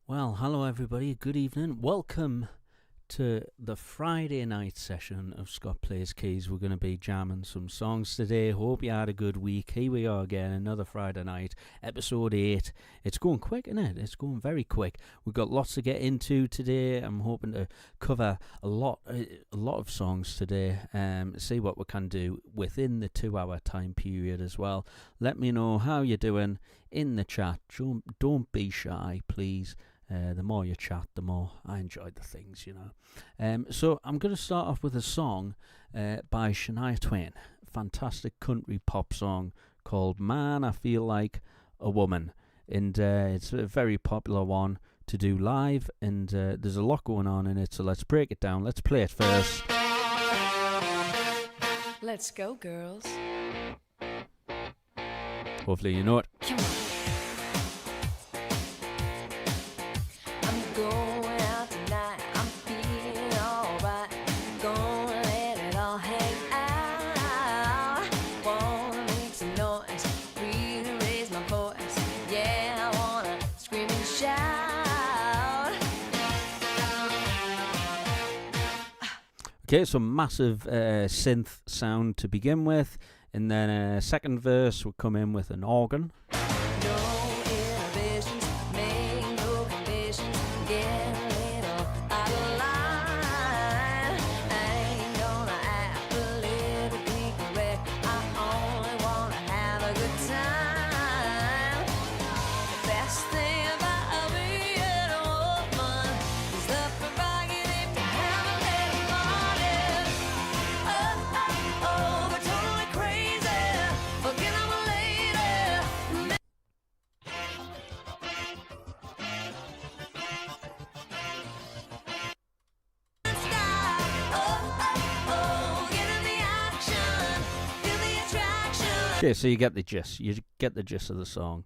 Well, hello everybody, good evening. Welcome to the Friday night session of Scott Plays Keys. We're going to be jamming some songs today. Hope you had a good week. Here we are again, another Friday night, episode 8. It's going quick, isn't it? It's going very quick. We've got lots to get into today. I'm hoping to cover a lot of songs today. See what we can do within the 2-hour time period as well. Let me know how you're doing in the chat. Don't be shy, please. The more you chat, the more I enjoy the things, you know. So I'm going to start off with a song by Shania Twain. Fantastic country pop song called Man, I Feel Like a Woman. And it's a very popular one to do live, and there's a lot going on in it, so let's break it down. Let's play it first. Let's go, girls. Hopefully you know it. Come on. Going out tonight, I'm feeling alright. Gonna let it all hang out. Wanna make some noise, really raise my voice. Yeah, I wanna scream and shout. Okay, so massive synth sound to begin with, and then second verse will come in with an organ. Okay, so you get the gist. You get the gist of the song.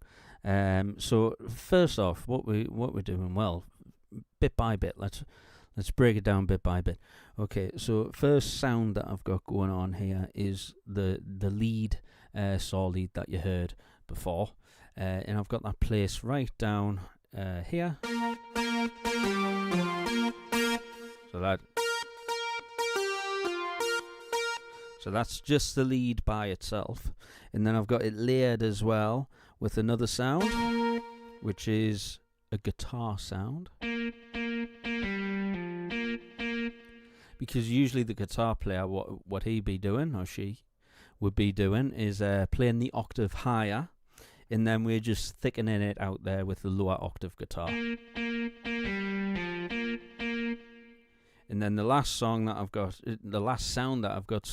So first off, what we're doing, well, bit by bit. Let's break it down bit by bit. Okay, so first sound that I've got going on here is the lead saw lead that you heard before, and I've got that placed right down here. So that's just the lead by itself. And then I've got it layered as well with another sound, which is a guitar sound. Because usually the guitar player, what he be doing, or she would be doing, is playing the octave higher, and then we're just thickening it out there with the lower octave guitar. And then the last sound that I've got,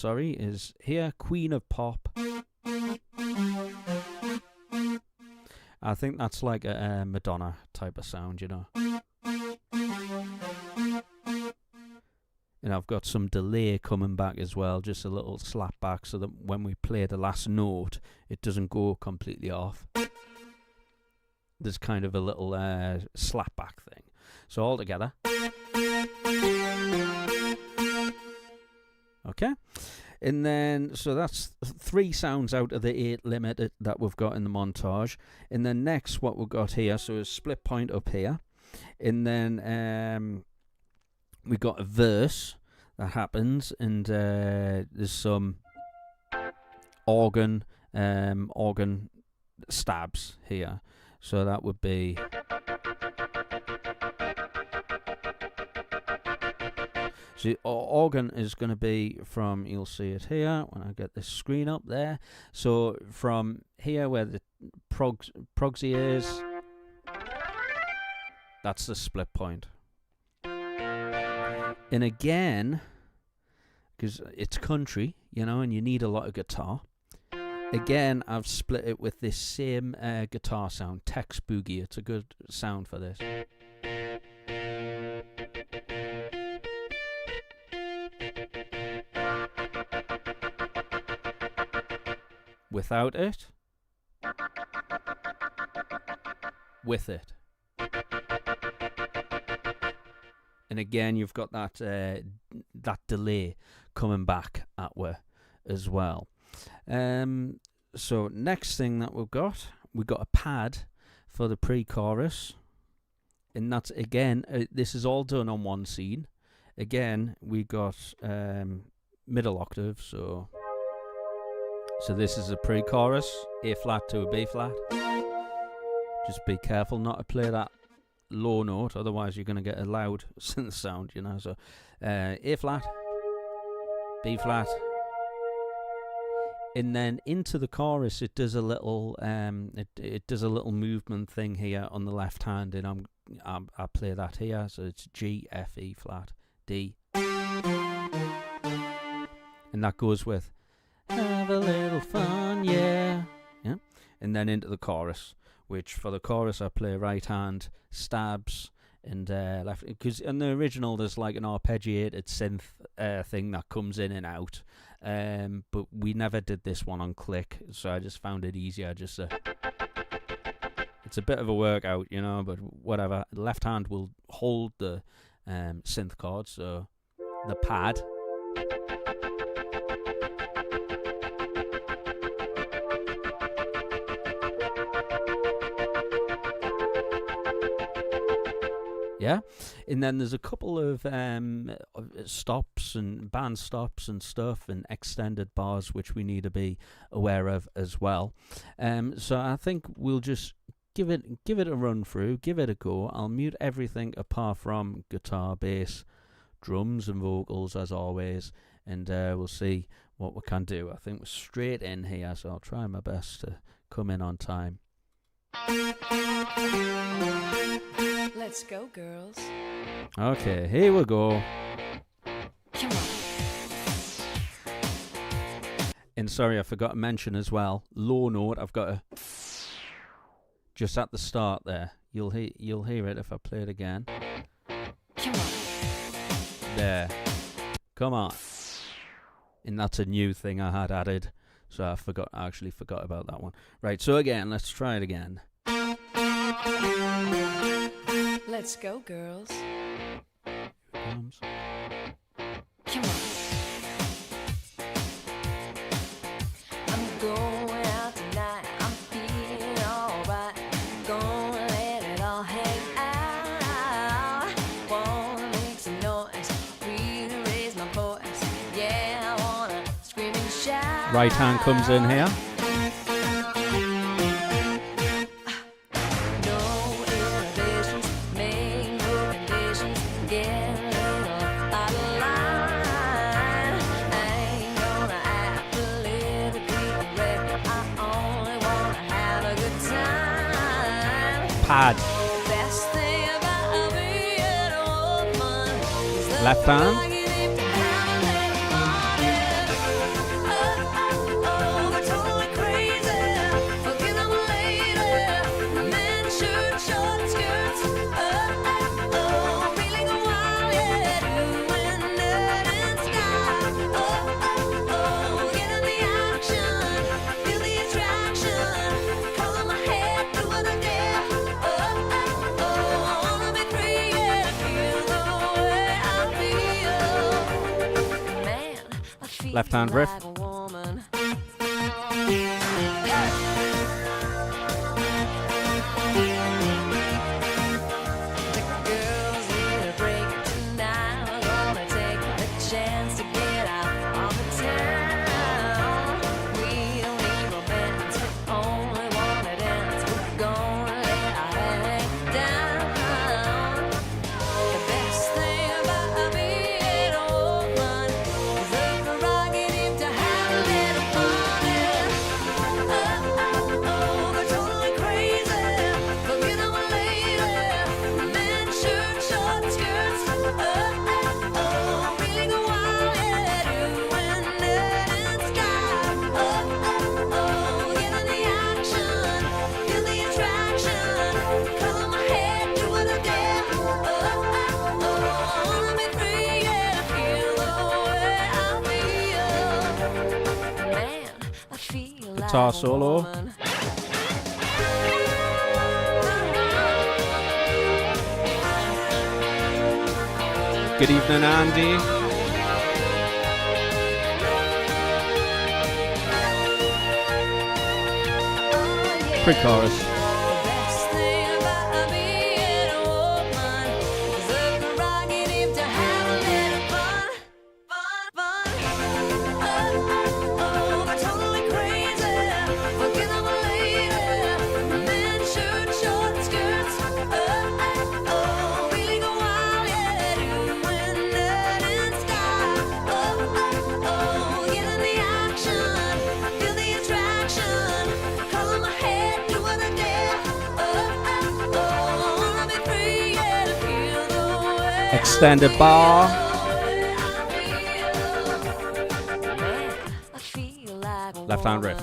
is here, Queen of Pop. I think that's like a Madonna type of sound, you know. And I've got some delay coming back as well, just a little slap back, so that when we play the last note, it doesn't go completely off. There's kind of a little slap back thing. So all together. Okay, and then so that's 3 sounds out of the 8 limit that we've got in the montage. And then next, what we've got here, so a split point up here, and then we got a verse that happens, and there's some organ stabs here. So that would be. So organ is going to be from, you'll see it here when I get this screen up there. So from here where the progsy is, that's the split point. And again, because it's country, you know, and you need a lot of guitar. Again, I've split it with this same guitar sound, Tex Boogie. It's a good sound for this. Without it, with it. And again, you've got that that delay coming back at you as well. So next thing that we've got a pad for the pre-chorus, And that's, again, this is all done on one scene. Again, we got middle octave, so this is a pre-chorus, A flat to a B flat. Just be careful not to play that low note, otherwise you're going to get a loud synth sound, you know. So A flat, B flat, and then into the chorus it does a little it does a little movement thing here on the left hand, and I play that here, so it's G, F, E flat, D, and that goes with have a little fun, yeah, and then into the chorus, which for the chorus I play right hand, stabs, and left, because in the original there's like an arpeggiated synth thing that comes in and out, but we never did this one on click, so I just found it easier. Just it's a bit of a workout, you know, but whatever. Left hand will hold the synth chord, so the pad. Yeah, and then there's a couple of stops and band stops and stuff and extended bars which we need to be aware of as well. So I think we'll just give it a run through, give it a go. I'll mute everything apart from guitar, bass, drums and vocals as always, and we'll see what we can do. I think we're straight in here, so I'll try my best to come in on time. Let's go, girls. Okay, here we go. Come on. And sorry, I forgot to mention as well, low note, I've got a just at the start there. You'll hear it if I play it again. Come on. There. Come on. And that's a new thing I had added, so I actually forgot about that one. Right, so again, let's try it again. Let's go, girls. Here it comes. Come on. I'm going out tonight. I'm feeling alright. Gonna let it all hang out. Wanna make some noise. Really raise my voice. Yeah, I wanna scream and shout. Right hand comes in here. Pad. Left hand. Left hand riff. Guitar solo. Good evening, Andy. Pre-chorus. Extended bar. Left hand riff.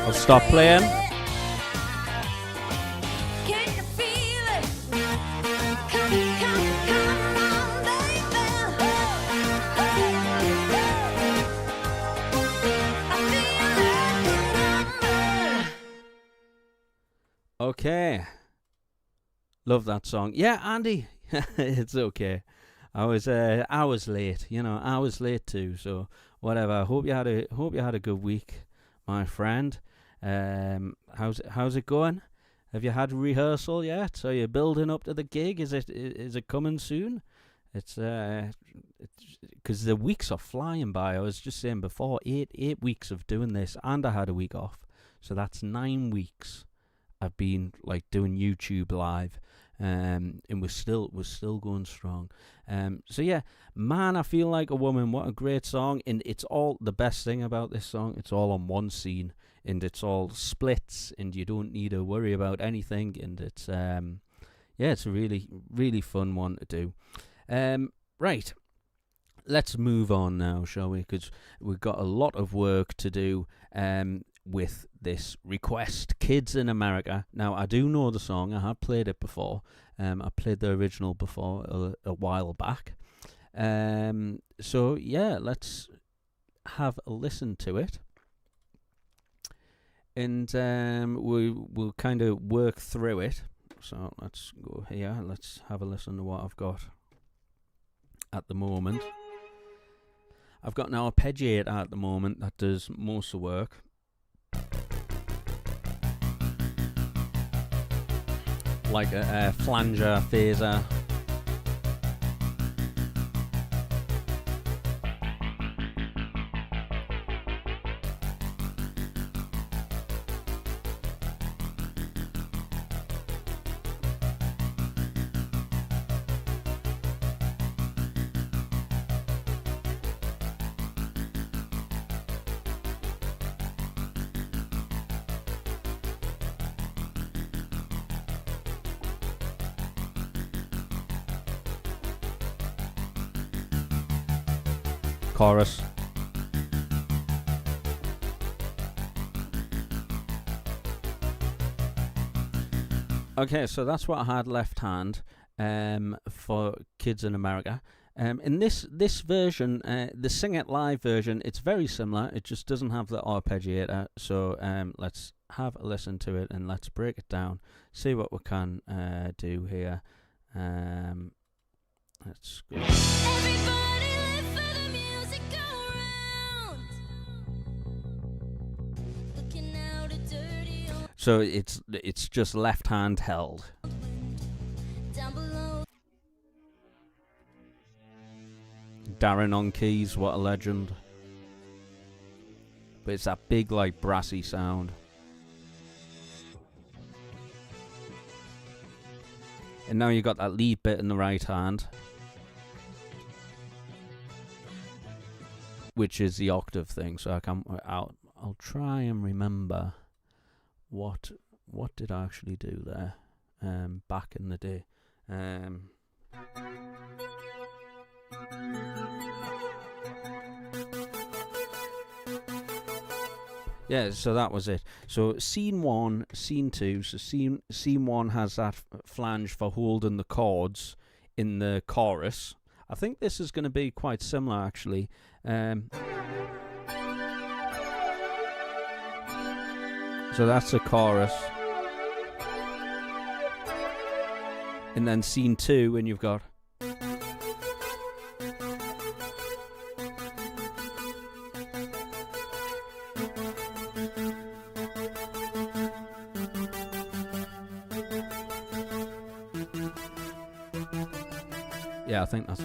I'll stop playing. Okay. Love that song. Yeah, Andy. It's okay. I was late, I was late too, so whatever. Hope you had a good week, my friend. How's it going? Have you had rehearsal yet? Are you building up to the gig? Is it coming soon? It's because the weeks are flying by. I was just saying before, 8 weeks of doing this, and I had a week off, so that's 9 weeks. I've been like doing YouTube live, and we're still going strong. So yeah, Man, I Feel Like a Woman. What a great song! And it's all the best thing about this song. It's all on one scene, and it's all splits, and you don't need to worry about anything. And it's it's a really really fun one to do. Right, let's move on now, shall we? Because we've got a lot of work to do. With this request, Kids in America. Now, I do know the song. I have played it before. I played the original before a while back. So, yeah, let's have a listen to it. And we'll kind of work through it. So, let's go here. Let's have a listen to what I've got at the moment. I've got an arpeggiator at the moment that does most of the work. Like a flanger, phaser. Chorus. Okay, so that's what I had left hand for Kids in America. In this version, the Sing It Live version, it's very similar. It just doesn't have the arpeggiator. So let's have a listen to it and let's break it down. See what we can do here. Let's go. So it's just left hand held. Darren on keys, what a legend. But it's that big like brassy sound. And now you got that lead bit in the right hand, which is the octave thing. So I'll try and remember what did I actually do there back in the day. Yeah, so that was it. So scene 1, scene 2. So scene 1 has that flange for holding the chords in the chorus. I think this is going to be quite similar, actually. So that's the chorus. And then scene 2, when you've got... Yeah, I think that's...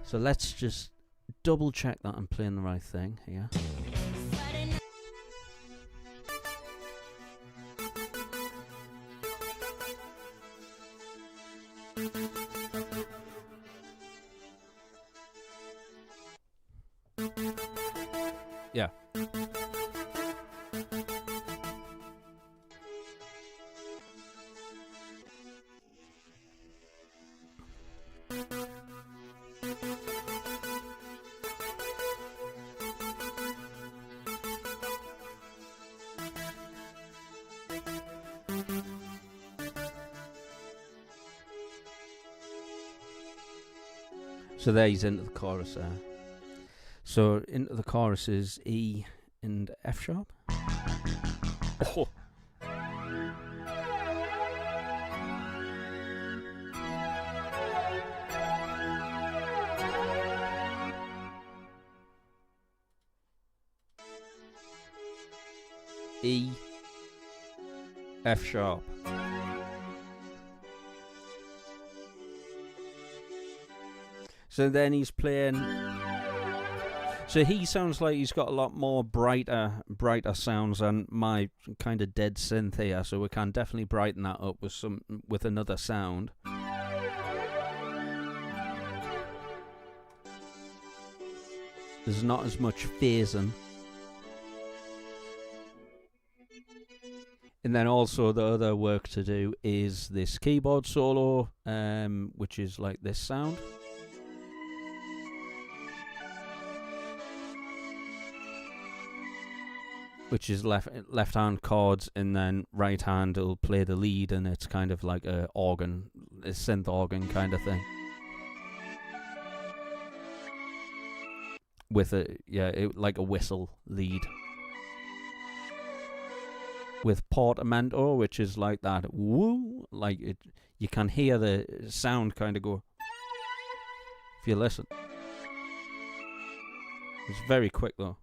So let's just double check that I'm playing the right thing here. Yeah. So there he's into the chorus there. So into the chorus is E and F sharp. Oh. E, F sharp. So then he's playing. So he sounds like he's got a lot more brighter sounds than my kind of dead synth here. So we can definitely brighten that up with another sound. There's not as much phasing. And then also the other work to do is this keyboard solo, which is like this sound. Which is left hand chords, and then right hand will play the lead, and it's kind of like a synth organ kind of thing. With like a whistle lead. With portamento, which is like that woo, like it, you can hear the sound kind of go. If you listen, it's very quick though.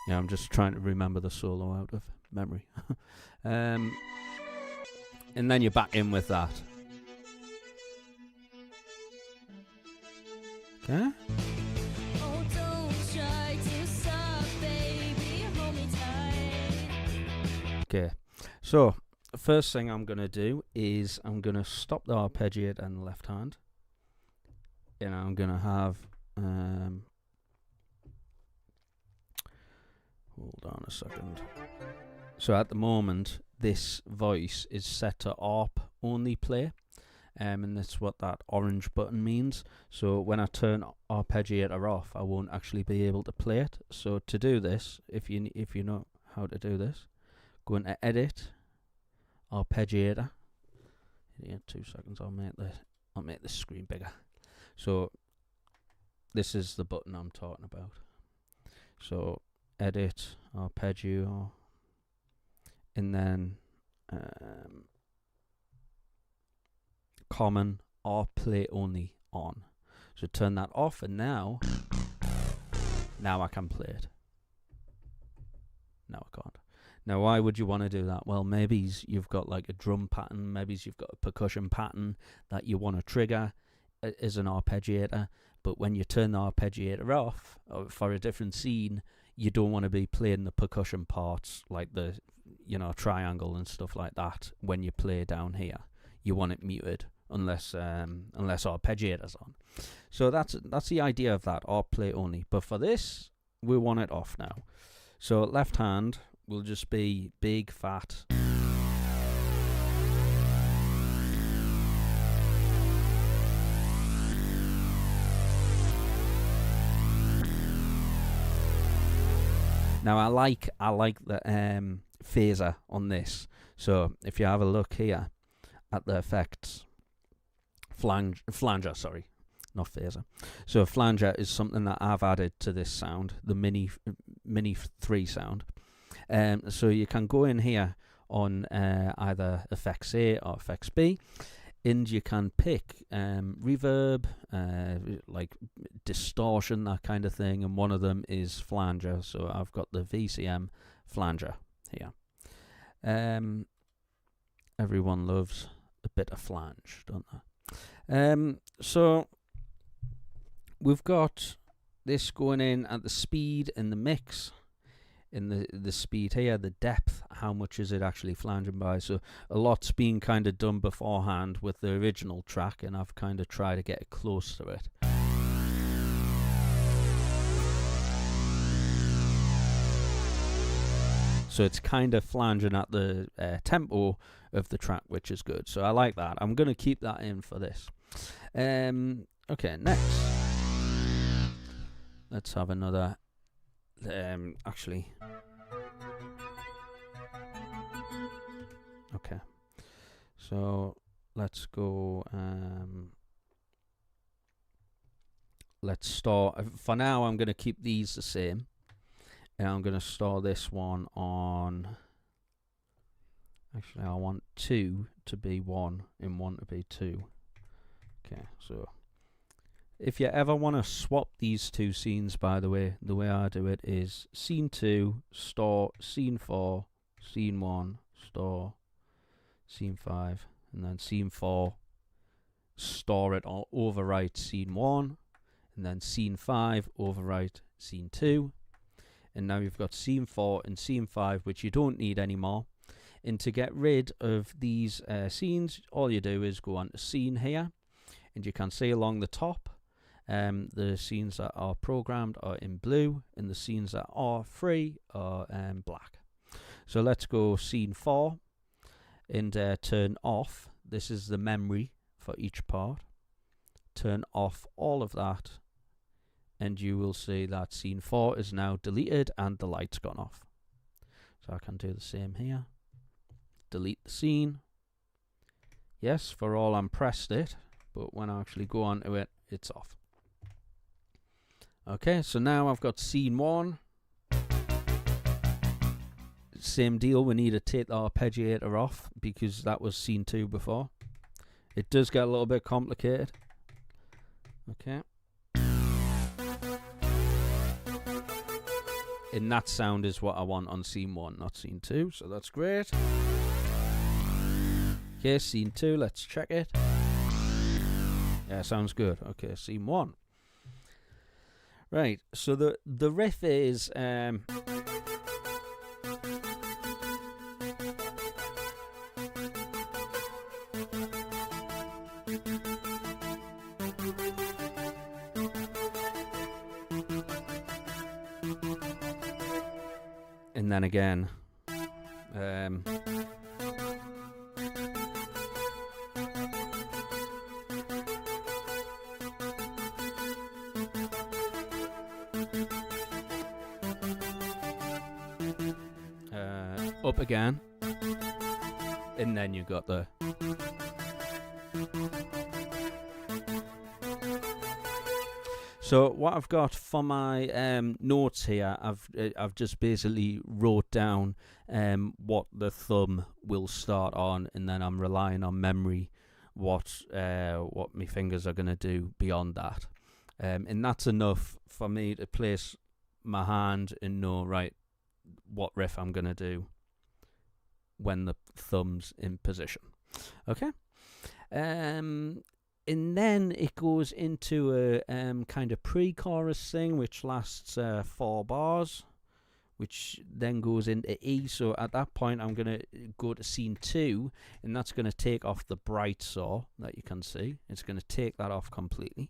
Yeah, I'm just trying to remember the solo out of memory. And then you're back in with that. Okay. Oh, don't try to stop, baby. Hold me tight. Okay. So, first thing I'm going to do is I'm going to stop the arpeggiator in the left hand. And I'm going to have... hold on a second. So at the moment, this voice is set to ARP only play. And that's what that orange button means. So when I turn arpeggiator off, I won't actually be able to play it. So to do this, if you know how to do this, go into Edit, Arpeggiator. Yeah, 2 seconds. I'll make the screen bigger. So this is the button I'm talking about. So Edit, Arpeggio, and then Common or Play Only on. So turn that off, and now I can play it. Now I can't. Now why would you want to do that? Well, maybe you've got like a drum pattern, maybe you've got a percussion pattern that you want to trigger as an arpeggiator, but when you turn the arpeggiator off for a different scene, you don't want to be playing the percussion parts like the triangle and stuff like that when you play down here. You want it muted unless arpeggiator's on. So that's the idea of that, ARP play only. But for this, we want it off now. So left hand will just be big fat. Now I like the phaser on this. So if you have a look here at the effects, flanger, sorry, not phaser. So a flanger is something that I've added to this sound, the Mini 3 sound. So you can go in here on either effects A or effects B, and you can pick reverb, like distortion, that kind of thing, and one of them is flanger. So I've got the VCM flanger here. Everyone loves a bit of flange, don't they? So we've got this going in at the speed and the mix. In the speed here, the depth, how much is it actually flanging by? So a lot's been kind of done beforehand with the original track, and I've kind of tried to get close to it. So it's kind of flanging at the tempo of the track, which is good. So I like that. I'm going to keep that in for this. Okay, next. Let's have another... actually... Okay. So let's go... let's start... For now, I'm going to keep these the same. And I'm going to store this one on... Actually, I want 2 to be 1 and 1 to be 2. Okay, so... If you ever want to swap these two scenes, by the way I do it is scene 2, store, scene 4, scene 1, store, scene 5, and then scene 4, store it or overwrite scene 1, and then scene 5, overwrite scene 2. And now you've got scene 4 and scene 5, which you don't need anymore. And to get rid of these scenes, all you do is go onto scene here, and you can see along the top, the scenes that are programmed are in blue, and the scenes that are free are black. So let's go scene 4 and turn off. This is the memory for each part. Turn off all of that, and you will see that scene 4 is now deleted and the light's gone off. So I can do the same here. Delete the scene. Yes, for all I'm pressed it, but when I actually go onto it, it's off. Okay, so now I've got scene 1. Same deal, we need to take the arpeggiator off because that was scene 2 before. It does get a little bit complicated. Okay. And that sound is what I want on scene 1, not scene 2, so that's great. Okay, scene 2, let's check it. Yeah, sounds good. Okay, scene 1. Right, so the riff is... and then again... up again, and then you got the... So what I've got for my notes here, I've just basically wrote down what the thumb will start on, and then I'm relying on memory what my fingers are going to do beyond that, and that's enough for me to place my hand and know right what riff I'm going to do when the thumb's in position. Okay. And then it goes into a kind of pre-chorus thing, which lasts 4 bars, which then goes into E. So at that point, I'm going to go to scene 2, and that's going to take off the bright saw that you can see. It's going to take that off completely.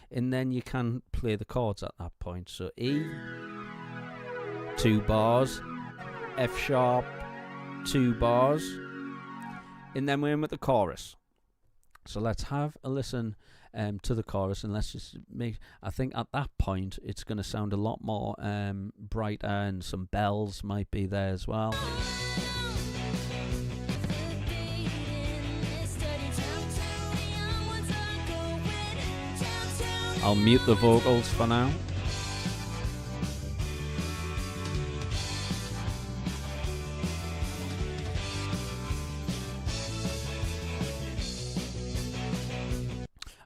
And then you can play the chords at that point. So E, 2 bars, F sharp, 2 bars, and then we're in with the chorus. So let's have a listen to the chorus, and let's just I think at that point it's going to sound a lot more brighter, and some bells might be there as well. I'll mute the vocals for now.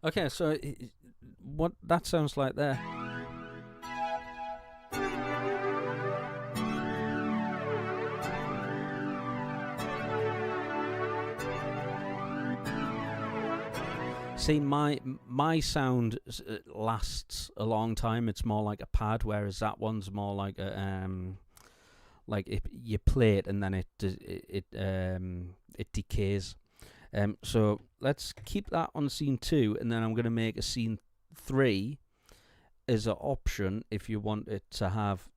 Okay, so what that sounds like there. See, my sound lasts a long time. It's more like a pad, whereas that one's more like a like if you play it and then it decays. So let's keep that on scene 2, and then I'm going to make a scene 3 as an option if you want it to have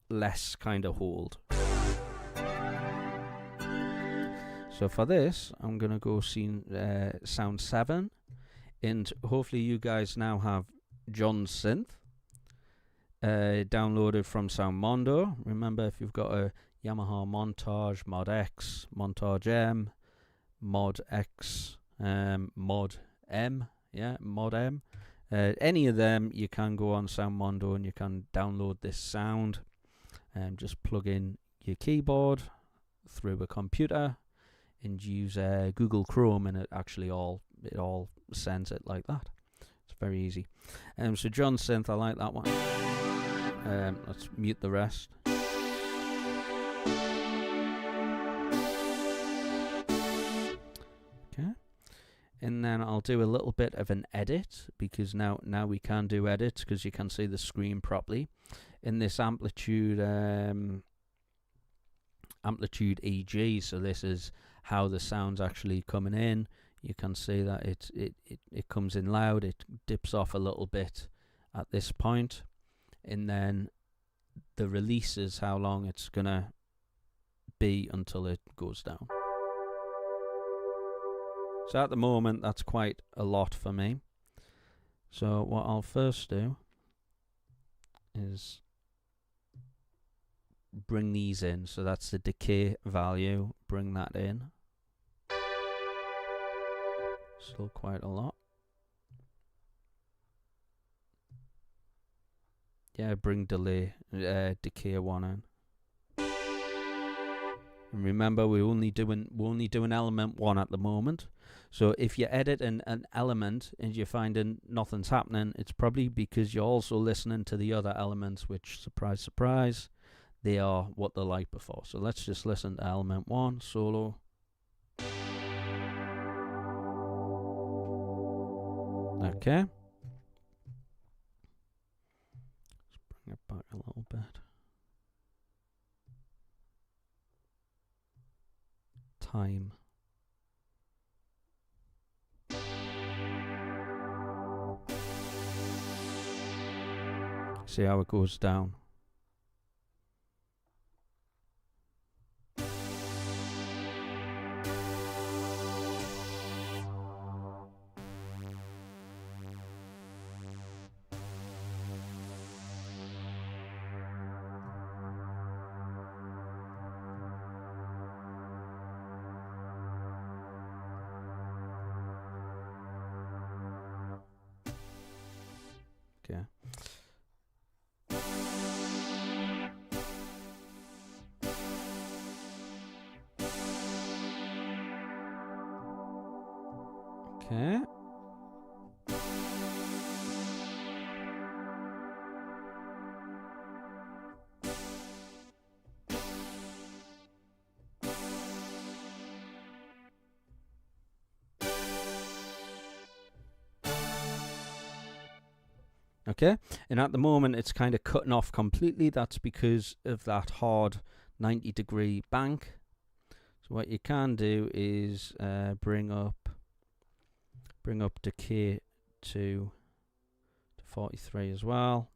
less kind of hold. So for this, I'm going to go sound 7, and hopefully you guys now have John's synth downloaded from Soundmondo. Remember, if you've got a Yamaha Montage, Mod X, Montage M, Mod X, Mod M, Mod M, any of them, you can go on Soundmondo and you can download this sound and just plug in your keyboard through a computer and use Google Chrome, and it all sends it like that. It's very easy. So John's synth, I like that one. Let's mute the rest. Okay. And then I'll do a little bit of an edit, because now we can do edits because you can see the screen properly. In this amplitude EG, so this is how the sound's actually coming in. You can see that it comes in loud, it dips off a little bit at this point, and then the release is how long it's gonna be until it goes down. So at the moment, that's quite a lot for me. So what I'll first do is bring these in. So that's the decay value. Bring that in. Still quite a lot. Yeah, bring decay 1 in. And remember, we're only doing element 1 at the moment. So if you edit an element and you're finding nothing's happening, it's probably because you're also listening to the other elements, which, surprise, surprise, they are what they're like before. So let's just listen to element 1, solo. Okay. Let's bring it back a little bit. Time. See how it goes down. Okay. Okay. Okay, and at the moment it's kind of cutting off completely. That's because of that hard 90-degree bank. So what you can do is bring up decay to 43 as well.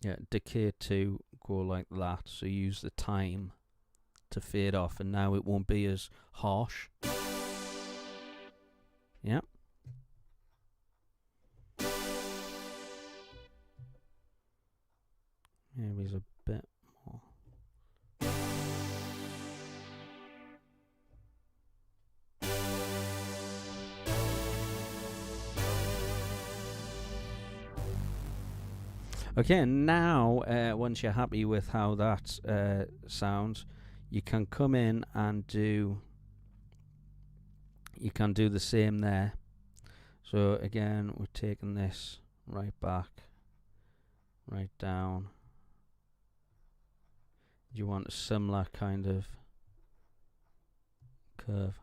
Yeah, decay to go like that. So use the time to fade off, and now it won't be as harsh. Yeah. Maybe it's a bit more. Okay, now once you're happy with how that sounds, you can come in and do the same there. So again, we're taking this right back, right down, You want a similar kind of curve.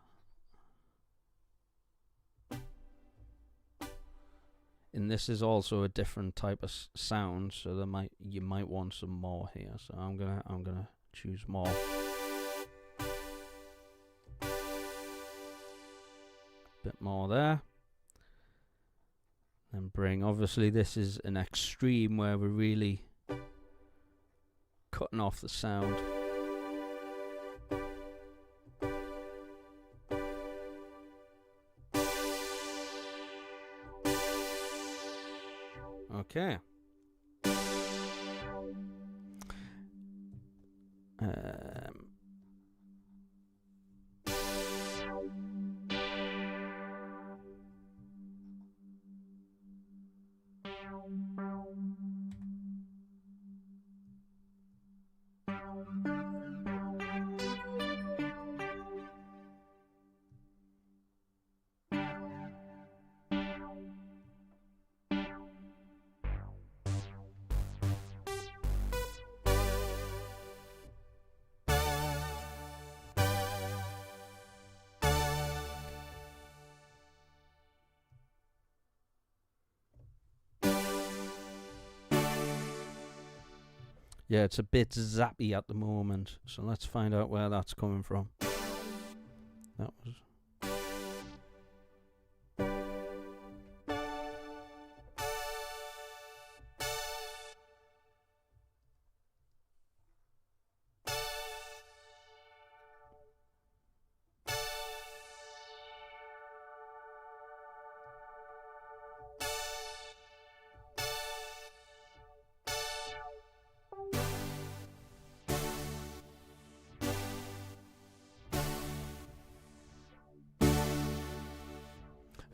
And this is also a different type of sound, so you might want some more here. So I'm gonna choose more. Bit more there. And bring, obviously this is an extreme where we're really cutting off the sound. Okay. Yeah, it's a bit zappy at the moment, so let's find out where that's coming from. That was...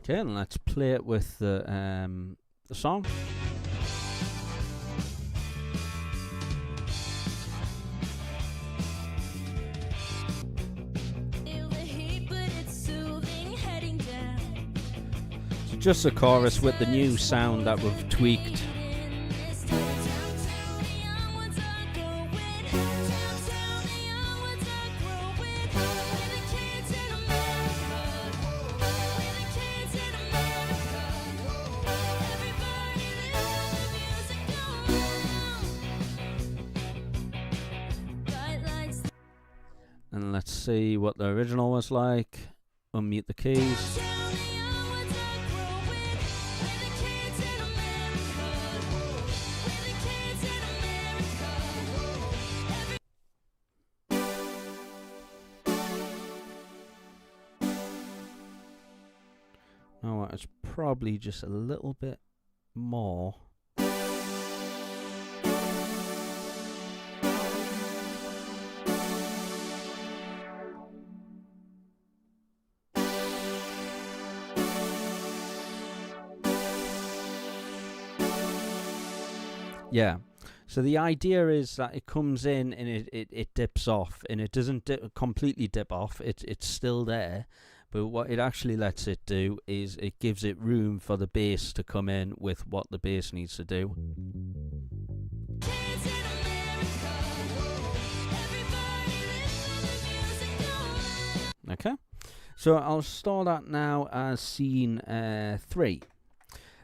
Okay, and let's play it with the song. So just the chorus with the new sound that we've tweaked. And let's see what the original was like. Unmute the keys. Now it's probably just a little bit more. Yeah, so the idea is that it comes in and it dips off, and it doesn't completely dip off, it's still there, but what it actually lets it do is it gives it room for the bass to come in with what the bass needs to do. Okay, so I'll store that now as scene 3.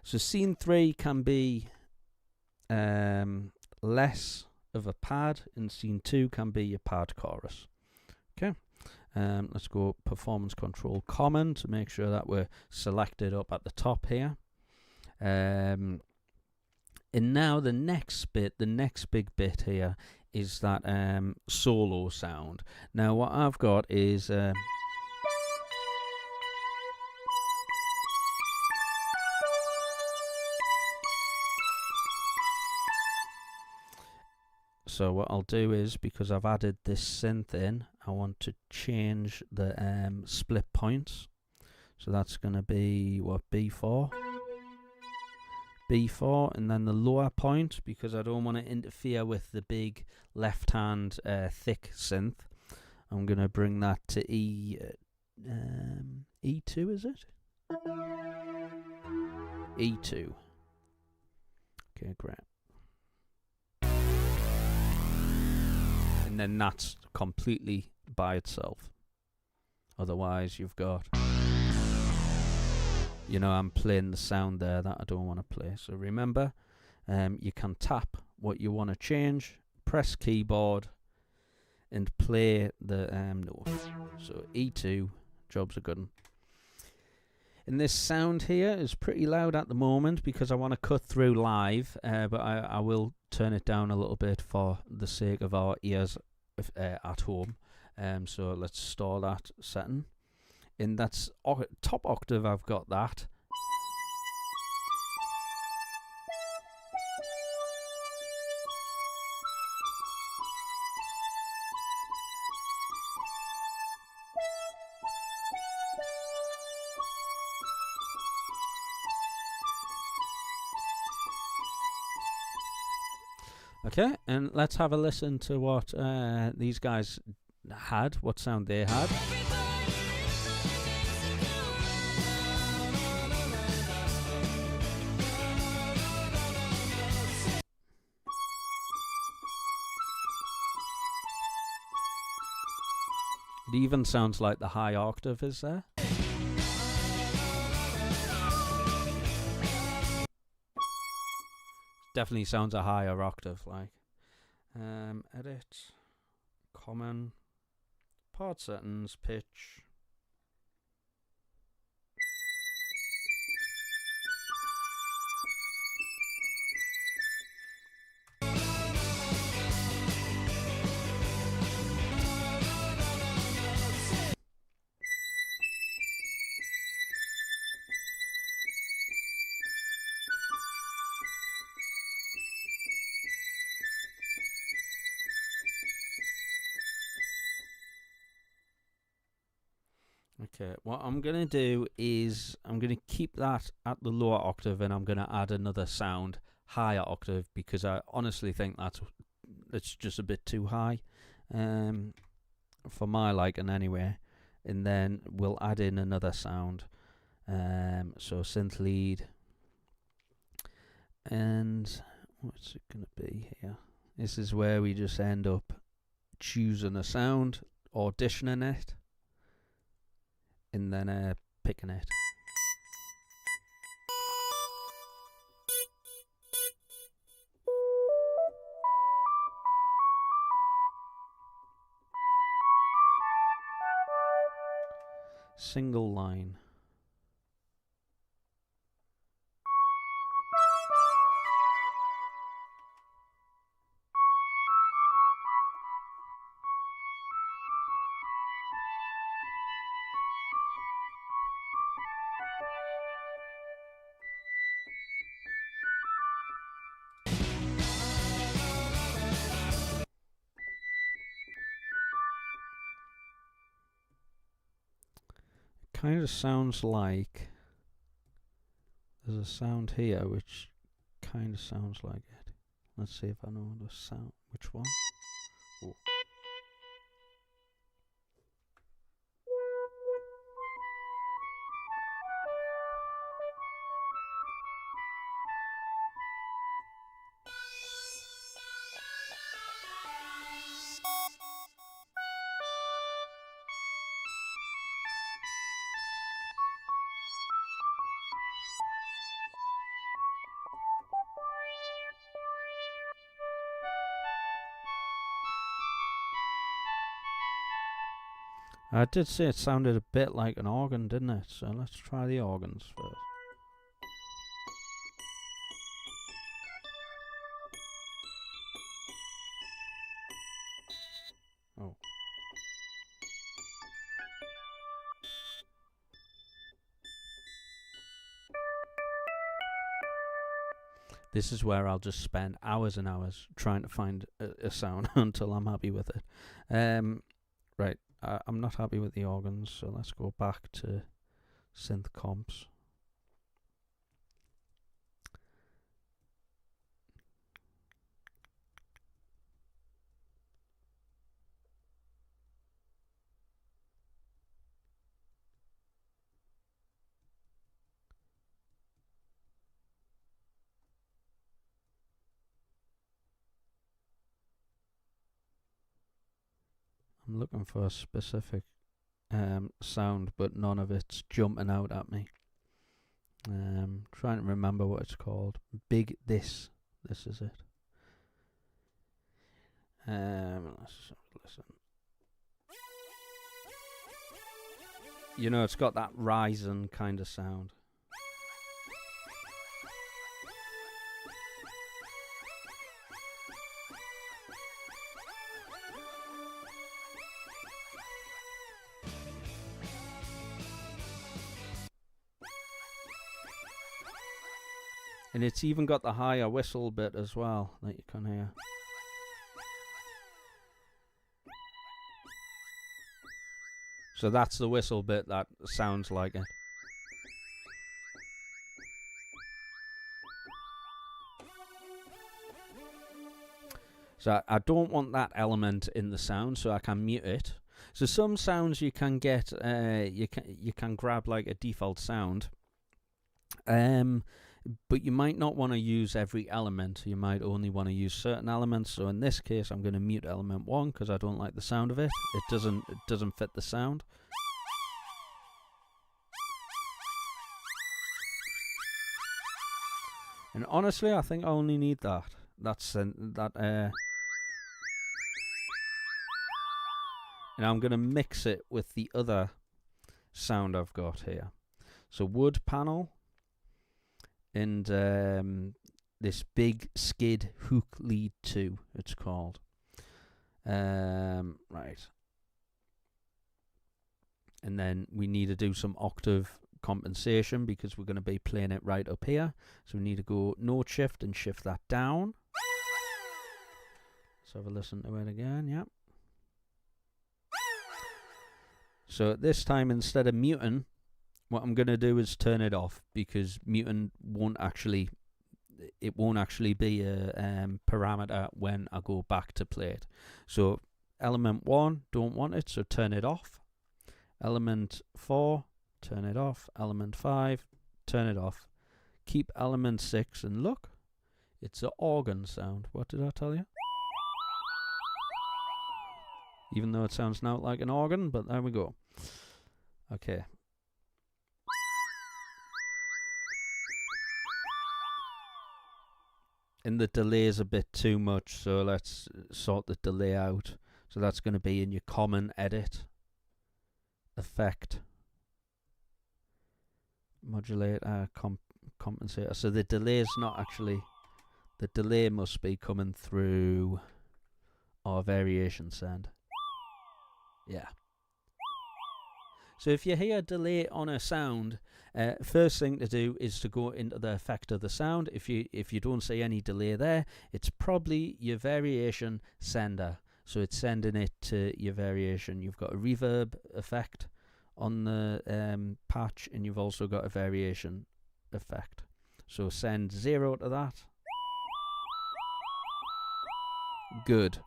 So scene 3 can be less of a pad, and scene 2 can be your pad chorus. Okay, let's go performance control common to make sure that we're selected up at the top here. And now the next bit, the next big bit here is that solo sound. Now what I've got is so what I'll do is, because I've added this synth in, I want to change the split points. So that's going to be, what, B4? B4, and then the lower point, because I don't want to interfere with the big left-hand thick synth. I'm going to bring that to E2, is it? E2. Okay, great. and then that's completely by itself. Otherwise, you've got, you know, I'm playing the sound there that I don't want to play. So remember, you can tap what you want to change, press keyboard, and play the note. So E2, job's a good one. And this sound here is pretty loud at the moment because I want to cut through live, but I will turn it down a little bit for the sake of our ears at home. So let's store that setting. And that's top octave, I've got that. Okay, and let's have a listen to what these guys had, what sound they had. It even sounds like the high octave is there. Definitely sounds a higher octave, like. Edit, common, part settings, pitch. Okay, what I'm going to do is I'm going to keep that at the lower octave and I'm going to add another sound, higher octave, because I honestly think it's just a bit too high for my liking anyway. And then we'll add in another sound. So synth lead. And what's it going to be here? This is where we just end up choosing a sound, auditioning it, and then picking it. Single line. Kind of sounds like there's a sound here which kind of sounds like it. Let's see if I know the sound. Which one? Oh. I did say it sounded a bit like an organ, didn't it? So let's try the organs first. Oh. This is where I'll just spend hours and hours trying to find a sound until I'm happy with it. Right. I'm not happy with the organs, so let's go back to synth comps. I'm looking for a specific sound, but none of it's jumping out at me. Trying to remember what it's called. Big this. This is it. Let's listen. You know, it's got that rising kind of sound. And it's even got the higher whistle bit as well that you can hear. So that's the whistle bit that sounds like it. So I don't want that element in the sound, so I can mute it. So some sounds you can get, you can grab like a default sound. But you might not want to use every element. You might only want to use certain elements. So in this case, I'm going to mute element 1 because I don't like the sound of it. It doesn't fit the sound. And honestly, I think I only need that. And I'm going to mix it with the other sound I've got here. So wood panel. And this big skid hook lead 2, it's called. Right. And then we need to do some octave compensation because we're going to be playing it right up here. So we need to go note shift and shift that down. Let's have a listen to it again, yep. So at this time, instead of muting, what I'm going to do is turn it off because muting won't actually be a parameter when I go back to play it. So element 1, don't want it, so turn it off. Element 4, turn it off. Element 5, turn it off. Keep element 6 and look, it's an organ sound. What did I tell you? Even though it sounds now like an organ, but there we go. Okay. And the delay is a bit too much, so let's sort the delay out. So that's going to be in your common edit, effect, modulator, compensator. So the delay is not actually, the delay must be coming through our variation send. Yeah. So if you hear delay on a sound, first thing to do is to go into the effect of the sound. If you don't see any delay there, it's probably your variation sender. So it's sending it to your variation. You've got a reverb effect on the patch, and you've also got a variation effect. So send 0 to that. Good.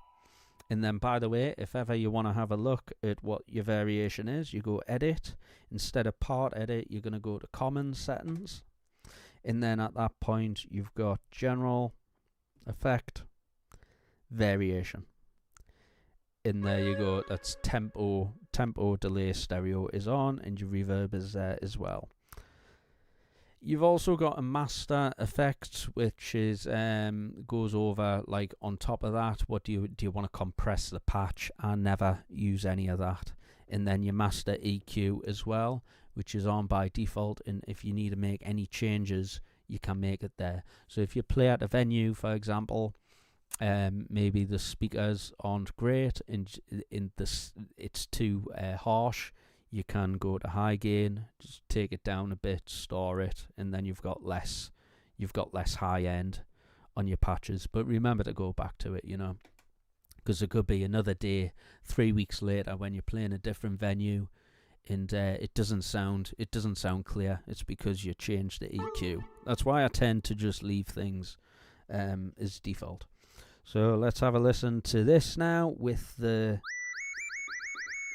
And then, by the way, if ever you want to have a look at what your variation is, you go edit. Instead of part edit, you're going to go to common settings. And then at that point, you've got general, effect, variation. And there you go. That's tempo, delay, stereo is on, and your reverb is there as well. You've also got a master effect, which is goes over like on top of that. What do you want to compress the patch? I never use any of that. And then your master EQ as well, which is on by default. And if you need to make any changes, you can make it there. So if you play at a venue, for example, maybe the speakers aren't great, and it's too harsh. You can go to high gain, just take it down a bit, store it, and then you've got less high end on your patches. But remember to go back to it, you know, because it could be another day, 3 weeks later, when you're playing a different venue, and it doesn't sound clear. It's because you changed the EQ. That's why I tend to just leave things as default. So let's have a listen to this now with the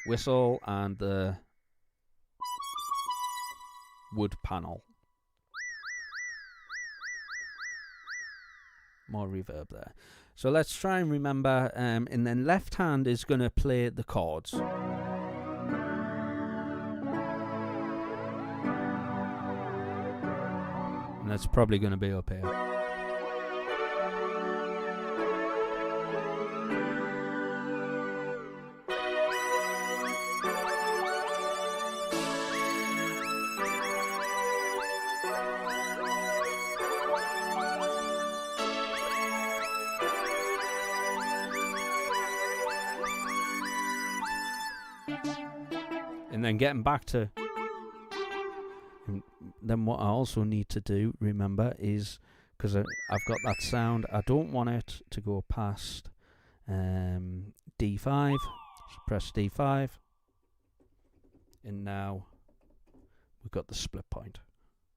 whistle and the wood panel. more reverb there. So let's try and remember, and then left hand is going to play the chords. And that's probably going to be up here. And then getting back to, then what I also need to do, remember, is, because I've got that sound, I don't want it to go past D5. So press D5. And now we've got the split point.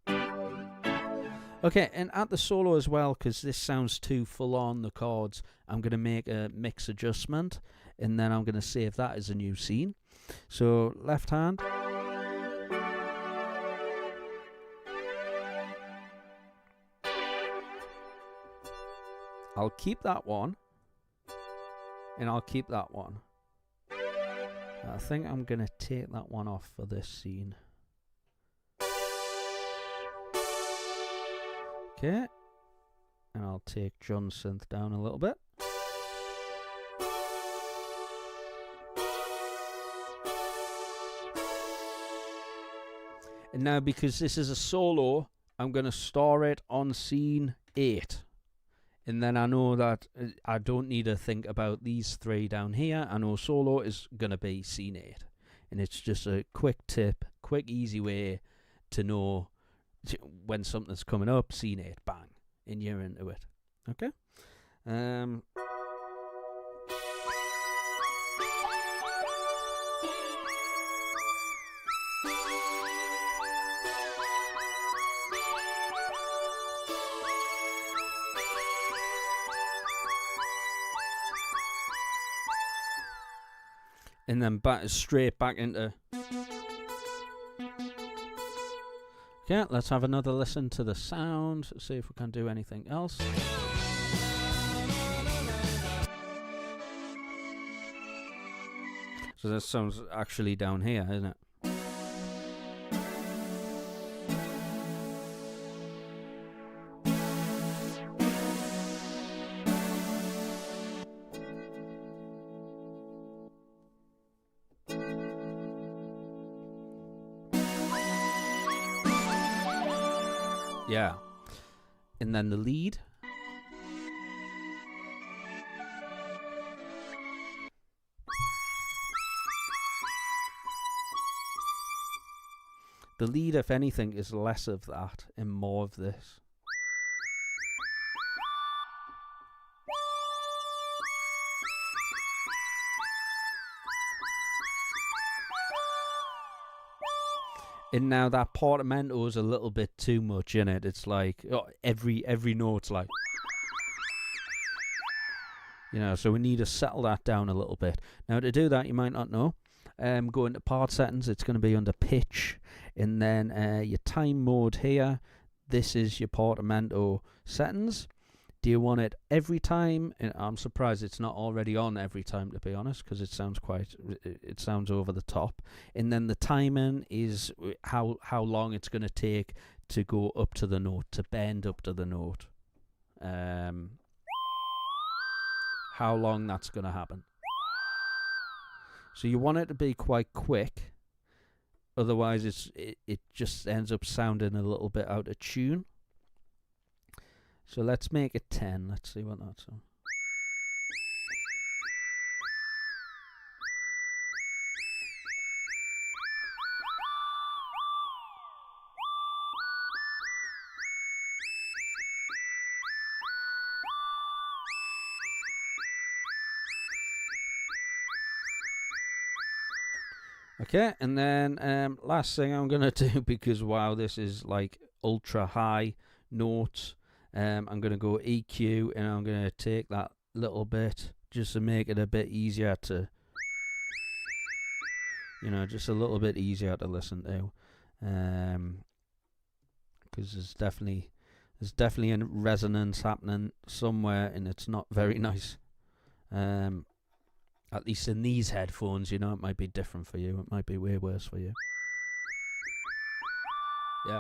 Okay, and at the solo as well, because this sounds too full on the chords, I'm going to make a mix adjustment, and then I'm going to save that as a new scene. So left hand. I'll keep that one, and I'll keep that one. I think I'm going to take that one off for this scene. Okay, and I'll take John's synth down a little bit. And now, because this is a solo, I'm going to store it on scene 8. And then I know that I don't need to think about these 3 down here. I know solo is going to be scene 8. And it's just a quick tip, quick, easy way to know when something's coming up, scene 8, bang, and you're into it. Okay? And then straight back into... Okay, let's have another listen to the sound, see if we can do anything else. So that sounds actually down here, isn't it? Yeah. And then the lead. The lead, if anything, is less of that and more of this. And now that portamento is a little bit too much in it. It's like every note's like, you know. So we need to settle that down a little bit. Now to do that, you might not know. Go into part settings. It's going to be under pitch, and then your time mode here. This is your portamento settings. Do you want it every time? And I'm surprised it's not already on every time, to be honest, because it sounds over the top. And then the timing is how long it's going to take to go up to the note, to bend up to the note. How long that's going to happen. So you want it to be quite quick, otherwise it just ends up sounding a little bit out of tune. So let's make it 10. Let's see what that's on. Okay, and then last thing I'm going to do, because wow, this is like ultra high notes. I'm going to go EQ, and I'm going to take that little bit just to make it a bit easier to, you know, just a little bit easier to listen to. Because there's There's definitely a resonance happening somewhere, and it's not very nice. At least in these headphones, you know, it might be different for you. It might be way worse for you. Yeah.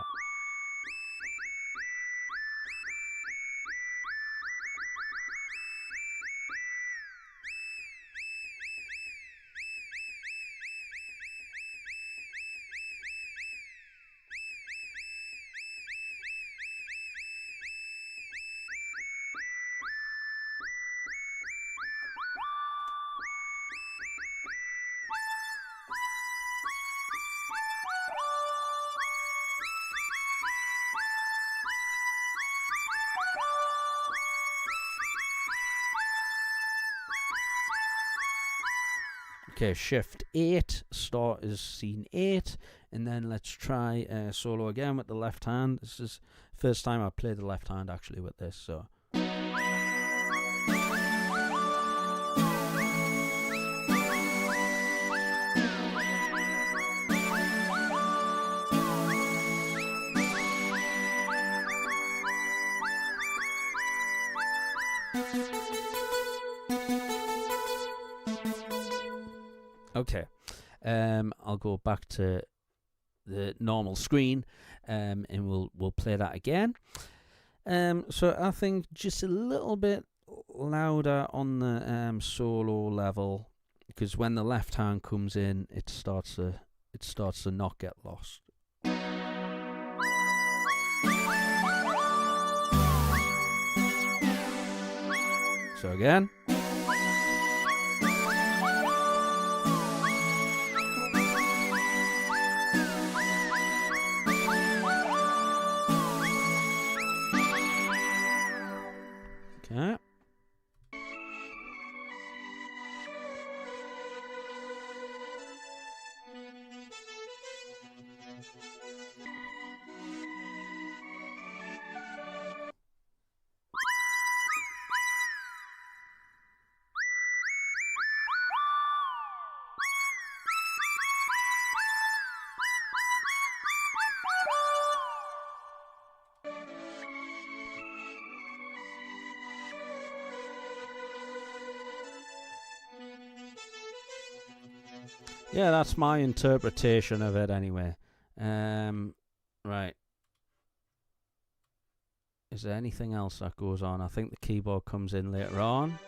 Okay, shift 8, start is scene 8, and then let's try solo again with the left hand. This is first time I played the left hand actually with this, so. Okay, I'll go back to the normal screen, and we'll play that again. So I think just a little bit louder on the solo level, because when the left hand comes in, it starts to not get lost. So again. Okay. Yeah, that's my interpretation of it anyway. Right. Is there anything else that goes on? I think the keyboard comes in later on.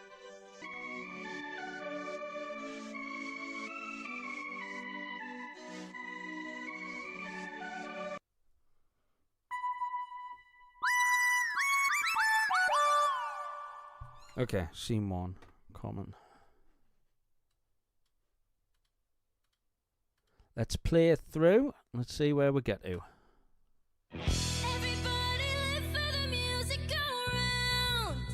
Okay, scene 1, common. Let's play it through. Let's see where we get to. Everybody live for the music around.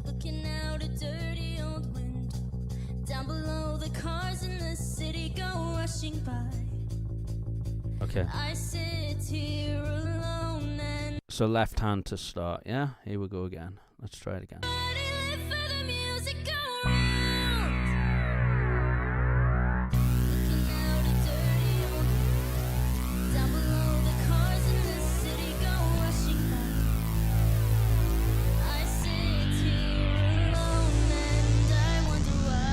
Looking out a dirty old window. Down below, the cars in the city go rushing by. Okay. I sit here alone and So left hand to start, yeah? Here we go again. Let's try it again. everybody live for the music around. Looking out a dirty old window. Down below, the cars in the city go rushing by. I sit here alone and I wonder why.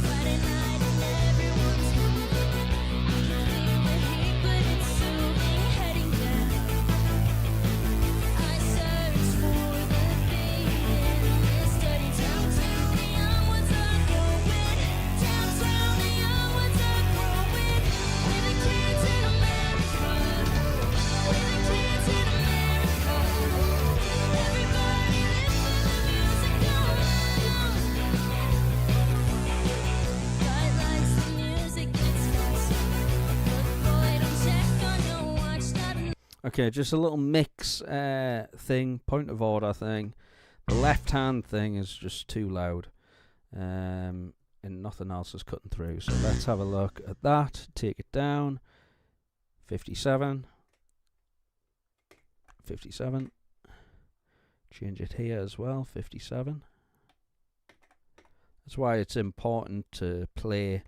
Friday night and everyone's moving. I can feel the heat, but it's soothing, heading down. I search for the beat in this dirty town. To the young ones are growing. Downtown, the young ones are growing. We're the kids in America. We're the kids in America. Everybody live for the music around. Guy likes the music, it's faster. But boy, don't check on your watch, not enough. Okay, just a little mix thing, point of order thing. The left hand thing is just too loud. And nothing else is cutting through. So let's have a look at that. Take it down. 57. 57. Change it here as well. 57. That's why it's important to play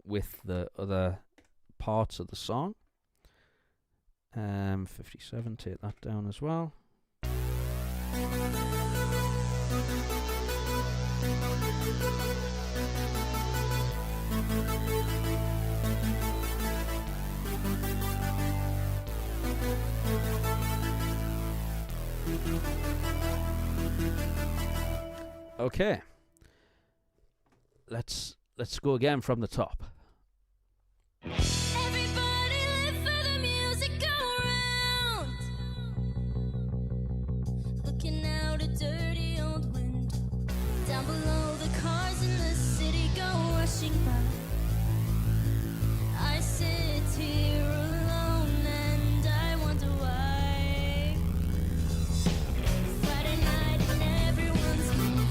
with the other parts of the song. 57, take that down as well. Okay. Let's go again from the top. Everybody live for the music go round. Looking out a dirty old window. Down below the cars in the city go rushing by. I sit here alone and I wonder why. Friday night and everyone's moving.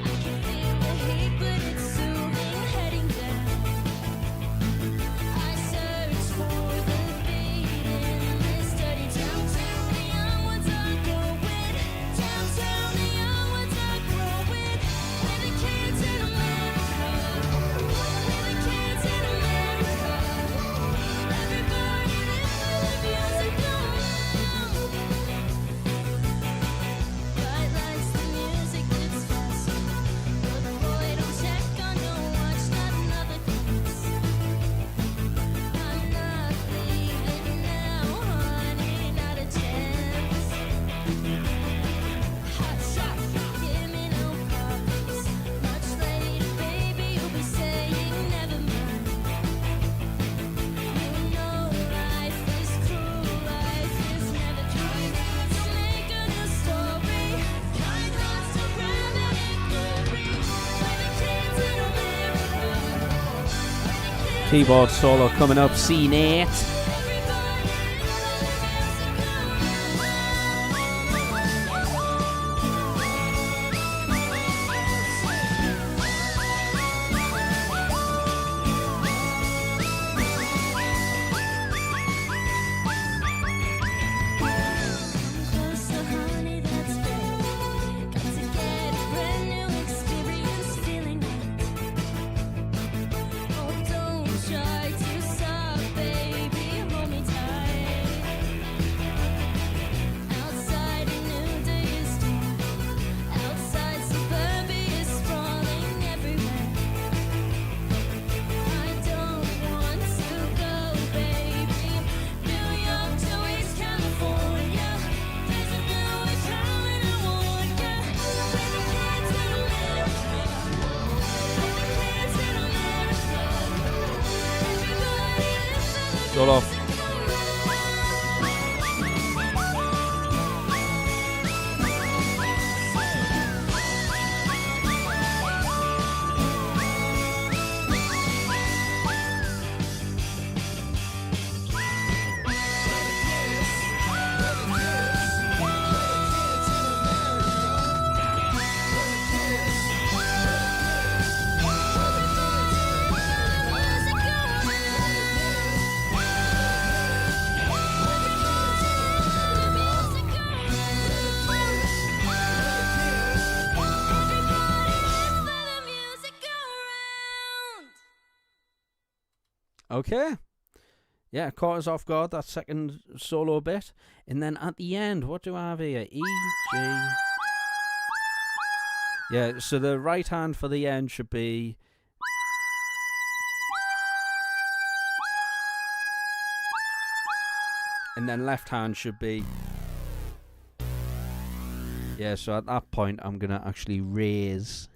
I can feel the heat but it's soothing heading down. I search for the beat in this dirty downtown. The young ones are growing. Downtown, the young ones are growing. We're the kids in America. We're the kids in America. Everybody live for the music go round. Bright lights, the music gets faster. But boy, don't check on your watch, not another dance. I'm not leaving now, honey, not a chance. Hot shot, give me no problems. Much later, baby, you'll be saying never mind. You know life is cruel, life is never kind. So make a new story. Kind hearts to gravity glory. We're the kids in America. Keyboard solo coming up, scene 8. Closer, honey, that's fair. Got to get a brand new experience feeling it. Oh, don't try to stop, baby, hold me tight. Outside a new day is dawn. Outside suburbia is sprawling everywhere. I don't want to go, baby. New York to East California. There's a new town and I want ya. We're the kids in America. We're the kids in America. Everybody live for the Solo. music go round. Okay. Yeah, caught us off guard, that second solo bit. And then at the end, what do I have here? E, G. Yeah, so the right hand for the end should be... And then left hand should be... Yeah, so at that point, I'm going to actually raise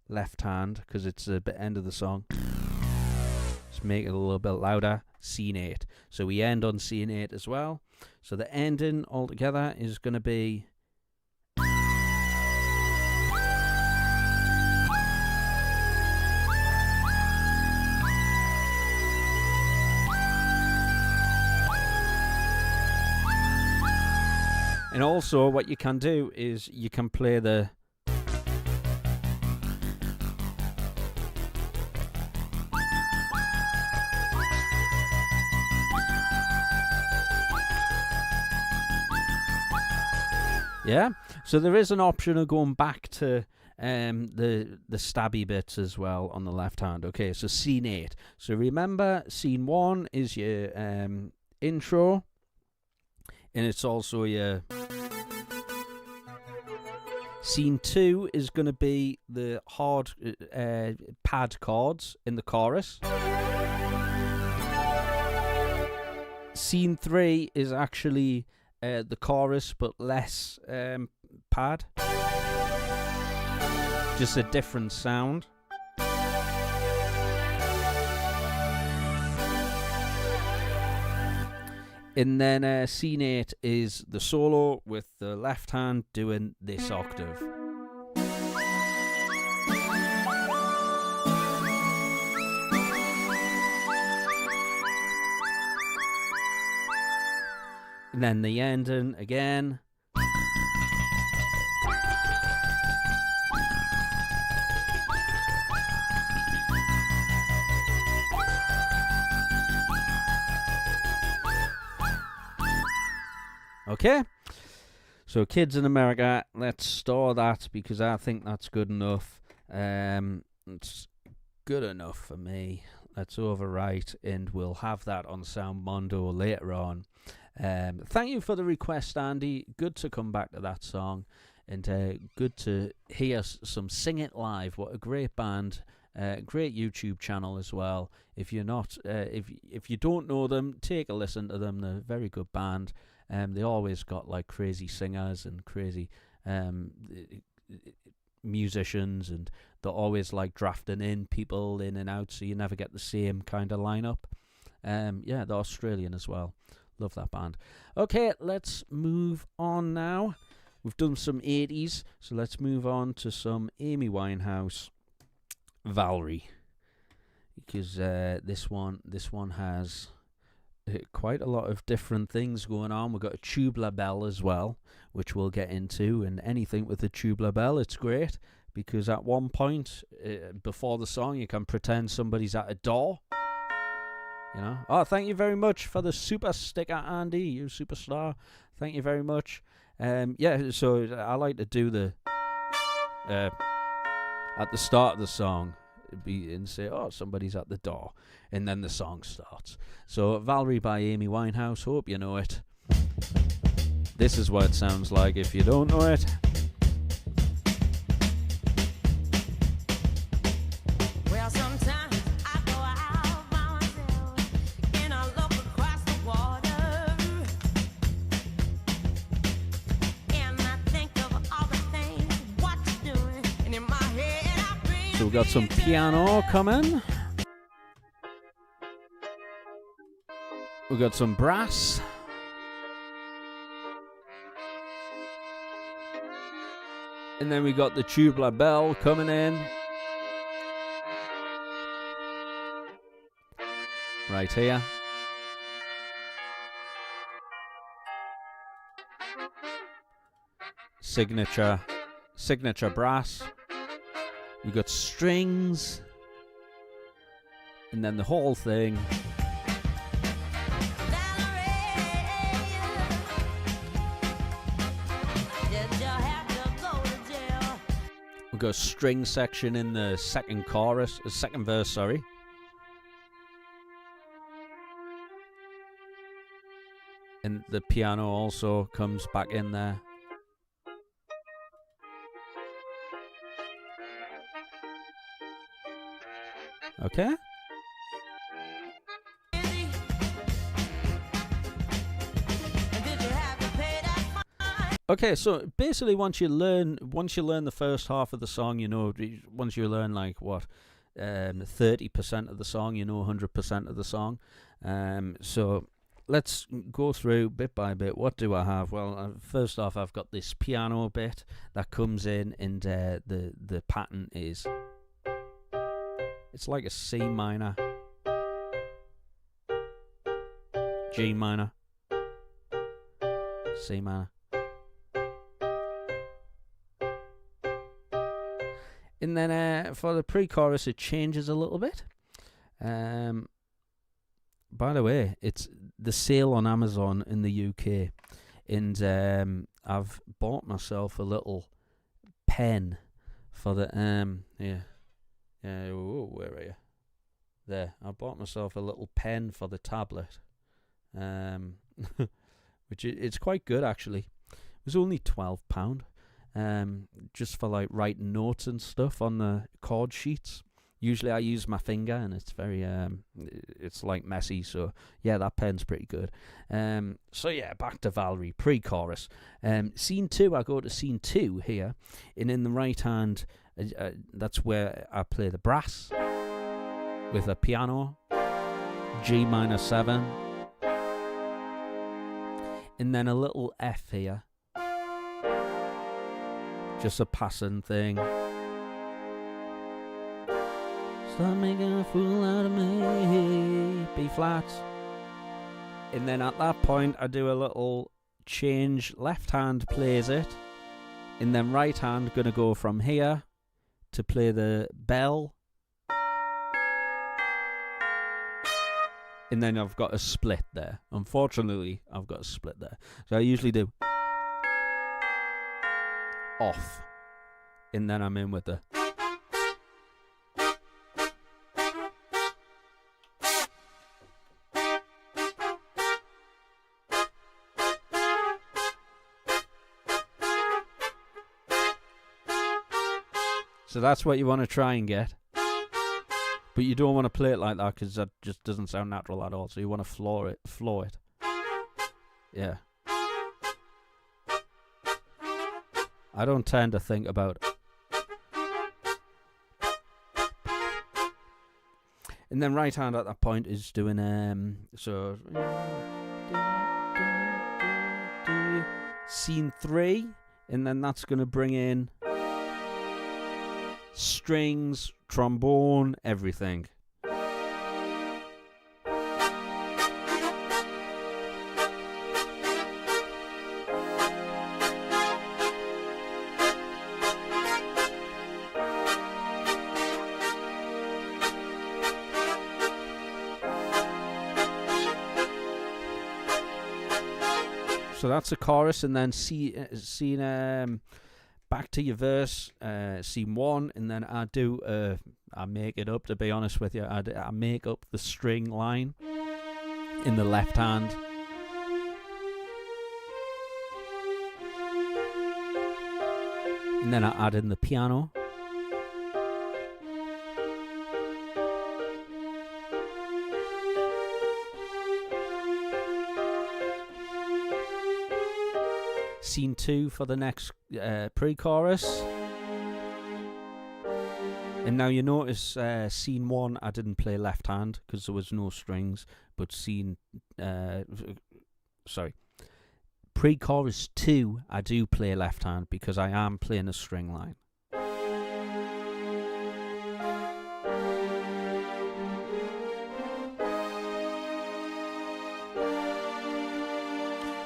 left hand, because it's the bit end of the song. Let's make it a little bit louder. Scene 8. So we end on scene 8 as well. So the ending altogether is going to be... And also what you can do is you can play the... Yeah, so there is an option of going back to the stabby bits as well on the left hand. Okay, so scene 8. So remember, scene 1 is your intro. and it's also your scene 2 is going to be the hard pad chords in the chorus. Scene 3 is actually the chorus, but less pad, just a different sound. And then scene 8 is the solo with the left hand doing this octave. And then the ending again. Okay, so kids in America, let's store that because I think that's good enough. It's good enough for me. Let's overwrite and we'll have that on Sound Mondo later on. Thank you for the request, Andy. Good to come back to that song and good to hear some Sing It Live. What a great band. Great YouTube channel as well. If you're not, if you don't know them, take a listen to them. They're a very good band. They always got like crazy singers and crazy musicians, and they're always like drafting in people in and out, so you never get the same kind of lineup. Yeah, they're Australian as well. Love that band. Okay, let's move on now. We've done some 80s, so let's move on to some Amy Winehouse, Valerie, because this one has quite a lot of different things going on. We've got a tubular bell as well, which we'll get into, and anything with a tubular bell, it's great, because at one point before the song you can pretend somebody's at a door, you know. Oh, thank you very much for the super sticker, Andy, you superstar, thank you very much. Yeah, so I like to do the at the start of the song and say, oh, somebody's at the door, and then the song starts. So Valerie by Amy Winehouse, hope you know it. This is what it sounds like if you don't know it. Well, sometimes I go out by myself and I look across the water and I think of all the things what you're doing, and in my head I bring. So we've got some piano coming. We've got some brass. And then we got the tubular bell coming in. Right here. Signature brass. We've got strings. And then the whole thing. We've got a string section in the second verse, sorry. And the piano also comes back in there. Okay. Okay, so basically once you learn the first half of the song, you know, once you learn like what 30% of the song, you know 100% of the song. So let's go through bit by bit. What do I have? Well, first off, I've got this piano bit that comes in, and the pattern is, it's like a C minor, G minor, C minor. And then for the pre-chorus, it changes a little bit. By the way, it's the sale on Amazon in the UK, and I've bought myself a little pen for the whoa, where are you? There, I bought myself a little pen for the tablet, which it's quite good actually. It was only £12, just for like writing notes and stuff on the chord sheets. Usually I use my finger, and it's very it's like messy. So yeah, that pen's pretty good. So yeah, back to Valerie, pre-chorus. Scene 2, I go to scene 2 here, and in the right hand, that's where I play the brass with a piano, G minor 7, and then a little F here, just a passing thing. Stop making a fool out of me, B flat. And then at that point I do a little change, left hand plays it, and then right hand gonna go from here to play the bell, and then I've got a split there. Unfortunately, I've got a split there. So I usually do off, and then I'm in with the. So that's what you want to try and get. But you don't want to play it like that, because that just doesn't sound natural at all. So you want to floor it. Yeah. I don't tend to think about it. And then right hand at that point is doing so scene 3, and then that's going to bring in strings, trombone, everything. So that's a chorus, and then scene back to your verse, scene 1, and then I make it up, to be honest with you. I make up the string line in the left hand. And then I add in the piano. Scene 2 for the next pre-chorus. And now you notice scene 1 I didn't play left hand because there was no strings, but pre-chorus 2 I do play left hand because I am playing a string line.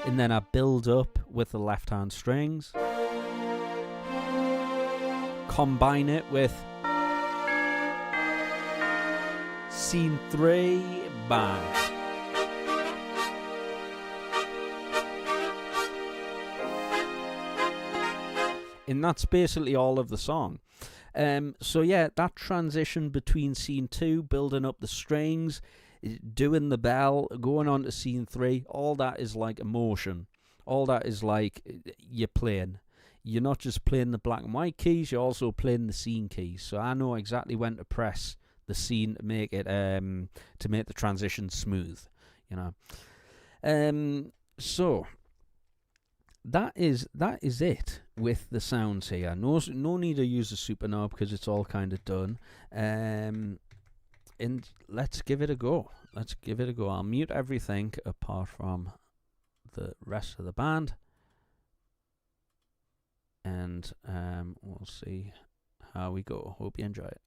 And then I build up with the left hand strings, combine it with scene 3, bang. And that's basically all of the song. So yeah, that transition between scene 2, building up the strings, doing the bell, going on to scene 3, all that is like emotion. All that is like you're playing. You're not just playing the black and white keys, you're also playing the scene keys. So I know exactly when to press the scene to make it to make the transition smooth, you know. So that is it with the sounds here. No need to use a super knob because it's all kind of done. And let's give it a go. I'll mute everything apart from the rest of the band, and we'll see how we go. Hope you enjoy it.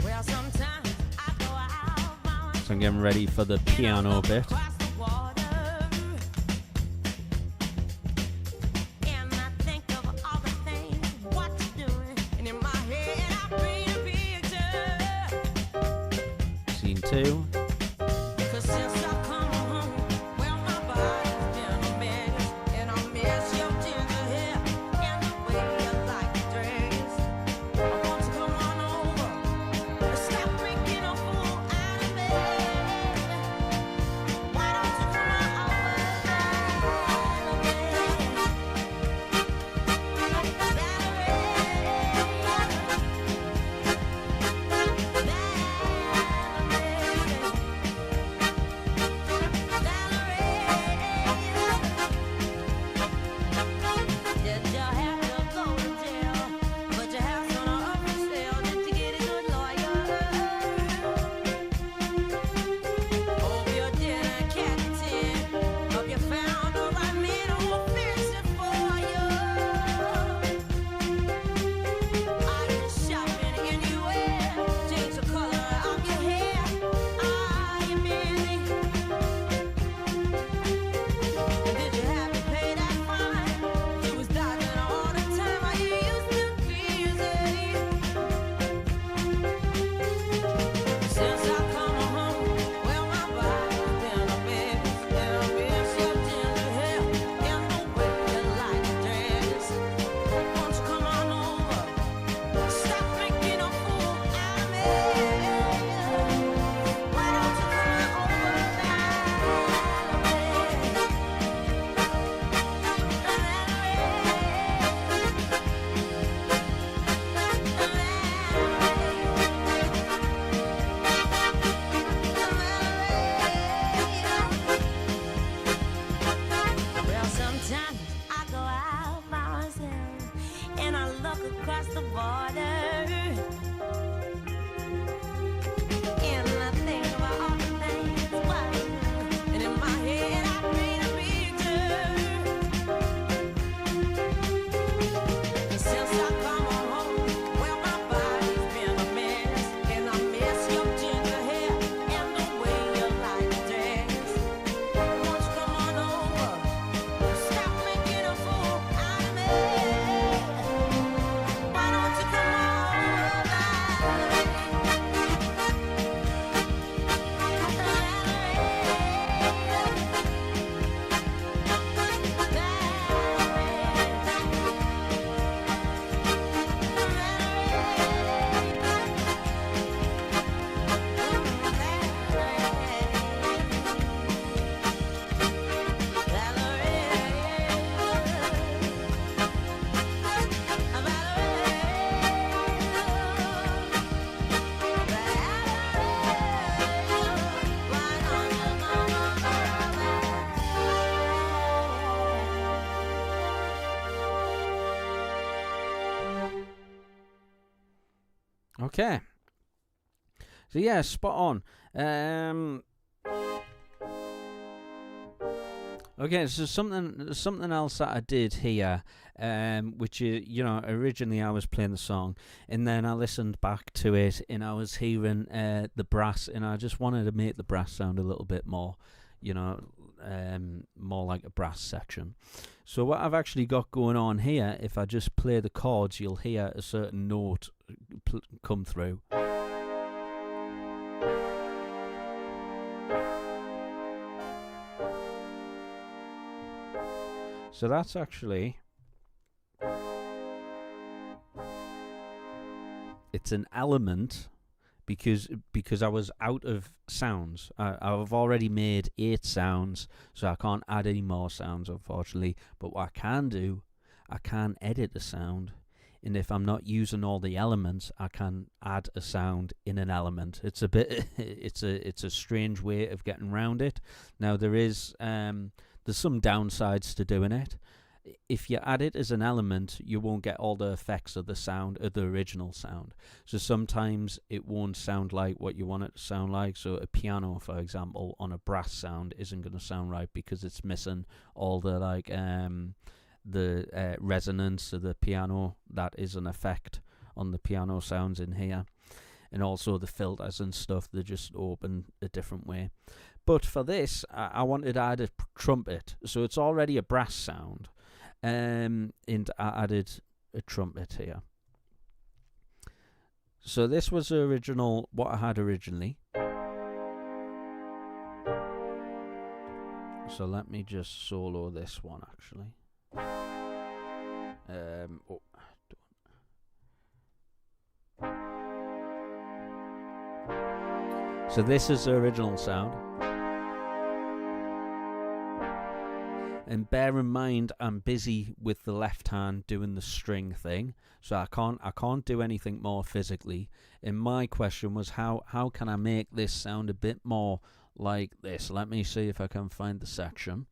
Well, sometimes I go out. So I'm getting ready for the piano bit. Scene 2. Okay. So yeah, spot on. Okay, so something else that I did here, which is, originally I was playing the song, and then I listened back to it, and I was hearing the brass, and I just wanted to make the brass sound a little bit more, more like a brass section. So what I've actually got going on here, if I just play the chords, you'll hear a certain note come through. So that's actually, it's an element because I was out of sounds. I've already made 8 sounds, so I can't add any more sounds, unfortunately. But what I can do, I can edit a sound, and if I'm not using all the elements, I can add a sound in an element. It's a bit, it's a strange way of getting around it. Now there's some downsides to doing it. If you add it as an element, you won't get all the effects of the sound, of the original sound. So sometimes it won't sound like what you want it to sound like. So a piano, for example, on a brass sound isn't going to sound right because it's missing all the resonance of the piano. That is an effect on the piano sounds in here. And also the filters and stuff, they just open a different way. But for this, I wanted to add a trumpet. So it's already a brass sound. And I added a trumpet here. So this was what I had originally. So let me just solo this one, actually. So this is the original sound. And bear in mind, I'm busy with the left hand doing the string thing, so I can't do anything more physically. And my question was, how can I make this sound a bit more like this? Let me see if I can find the section.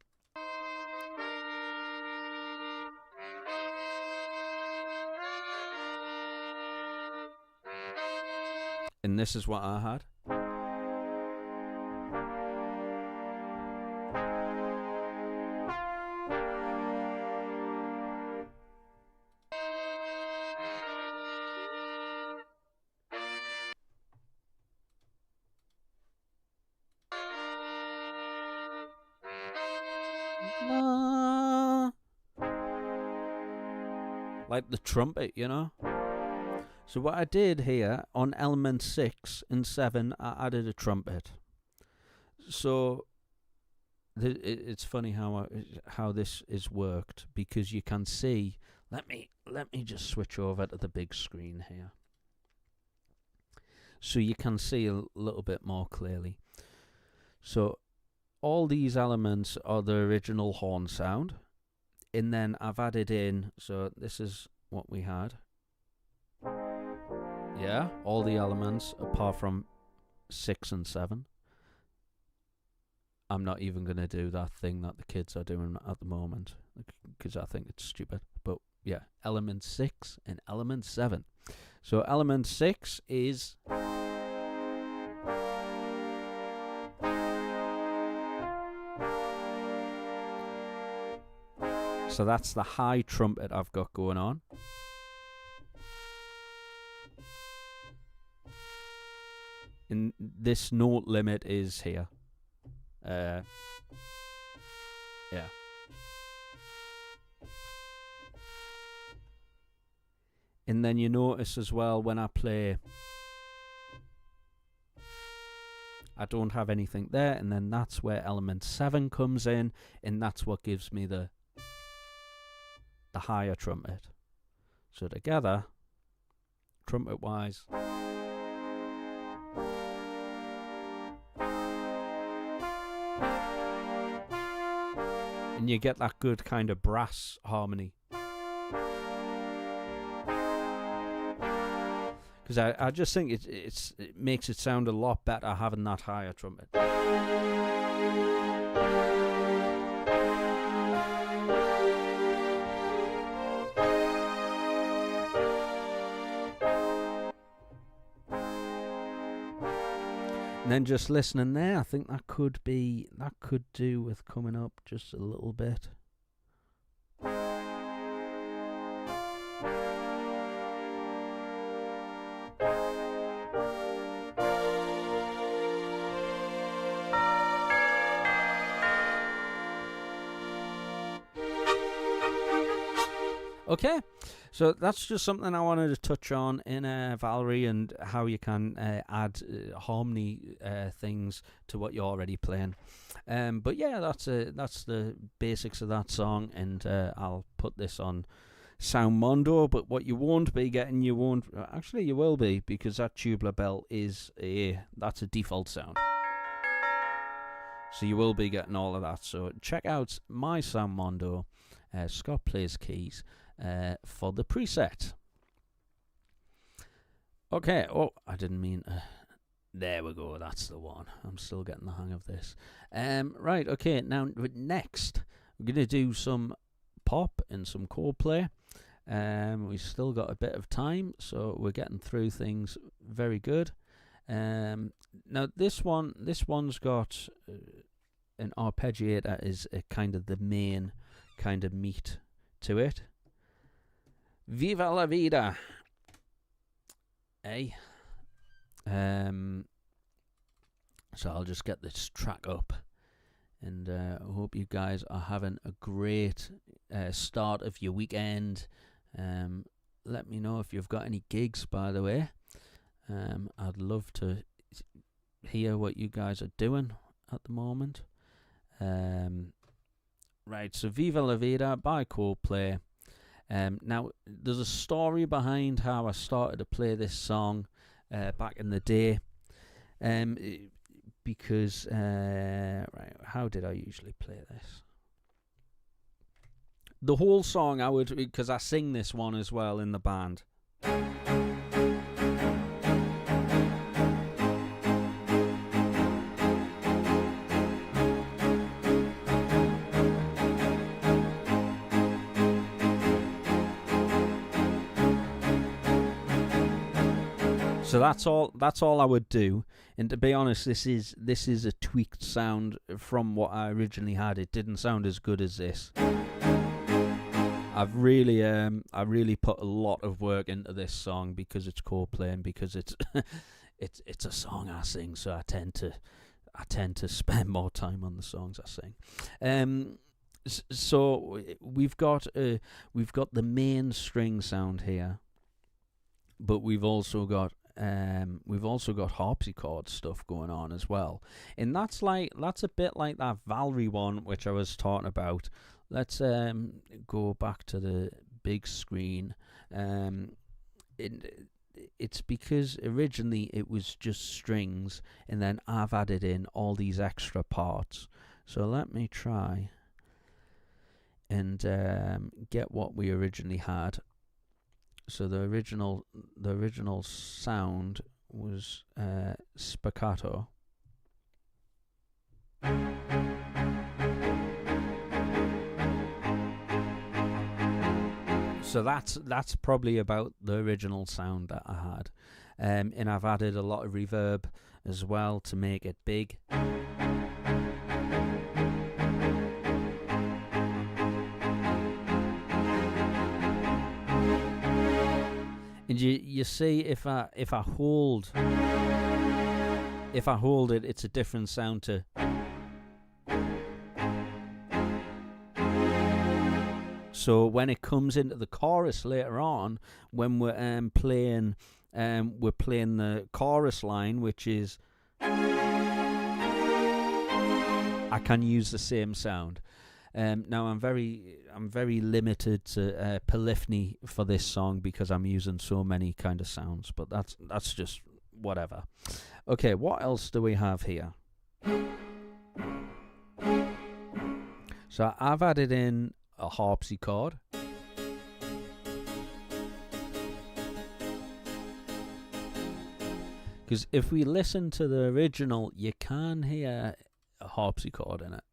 And this is what I had. Like the trumpet, So what I did here, on element 6 and 7, I added a trumpet. So it's funny how this is worked, because you can see, let me just switch over to the big screen here. So you can see a little bit more clearly. So all these elements are the original horn sound. And then I've added in, so this is what we had. Yeah, all the elements apart from 6 and 7. I'm not even going to do that thing that the kids are doing at the moment, because I think it's stupid. But yeah, element 6 and element 7. So element 6 is... So that's the high trumpet I've got going on. And this note limit is here. Yeah. And then you notice as well when I play, I don't have anything there, and then that's where element 7 comes in, and that's what gives me the higher trumpet. So together, trumpet wise, and you get that good kind of brass harmony. Because I just think it makes it sound a lot better having that higher trumpet. And then just listening there, I think that could do with coming up just a little bit. Okay, so that's just something I wanted to touch on in Valerie, and how you can add harmony things to what you're already playing. But yeah, that's the basics of that song, and I'll put this on Sound Mondo. But what you won't be getting, you will be, because that tubular bell that's a default sound. So you will be getting all of that. So check out my Sound Mondo, ScottPlaysKeys, for the preset. Okay, I didn't mean there we go, that's the one. I'm still getting the hang of this. Right, okay, now next we're going to do some pop and some Coldplay. We've still got a bit of time, so we're getting through things very good. Now this one's got an arpeggiator is kind of the main kind of meat to it. Viva la Vida. So I'll just get this track up, and I hope you guys are having a great start of your weekend. Let me know if you've got any gigs, by the way. I'd love to hear what you guys are doing at the moment. Right, so Viva la Vida by Coldplay. Now, there's a story behind how I started to play this song back in the day. Because, right, how did I usually play this? The whole song I would, because I sing this one as well in the band. So that's all I would do. And to be honest, this is a tweaked sound from what I originally had. It didn't sound as good as this. I really put a lot of work into this song because it's Coldplay and because it's it's a song I sing, so I tend to spend more time on the songs I sing. So we've got the main string sound here, but we've also got harpsichord stuff going on as well, and that's a bit like that Valerie one which I was talking about. Let's go back to the big screen. It's because originally it was just strings, and then I've added in all these extra parts. So let me try and get what we originally had. So the original sound was spiccato. So that's probably about the original sound that I had, and I've added a lot of reverb as well to make it big. And you see, if I hold it, it's a different sound to. So when it comes into the chorus later on, when we're playing the chorus line, which is, I can use the same sound. Now I'm very limited to polyphony for this song because I'm using so many kind of sounds, but that's just whatever. Okay, what else do we have here? So I've added in a harpsichord. Because if we listen to the original, you can hear a harpsichord in it.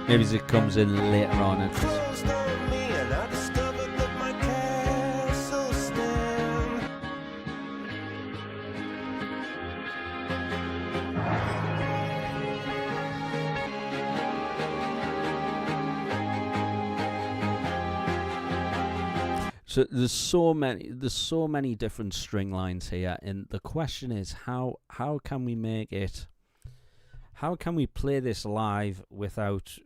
Maybe it comes in later on. Closed on me and I discovered So there's so many different string lines here, and the question is how can we make it? How can we play this live without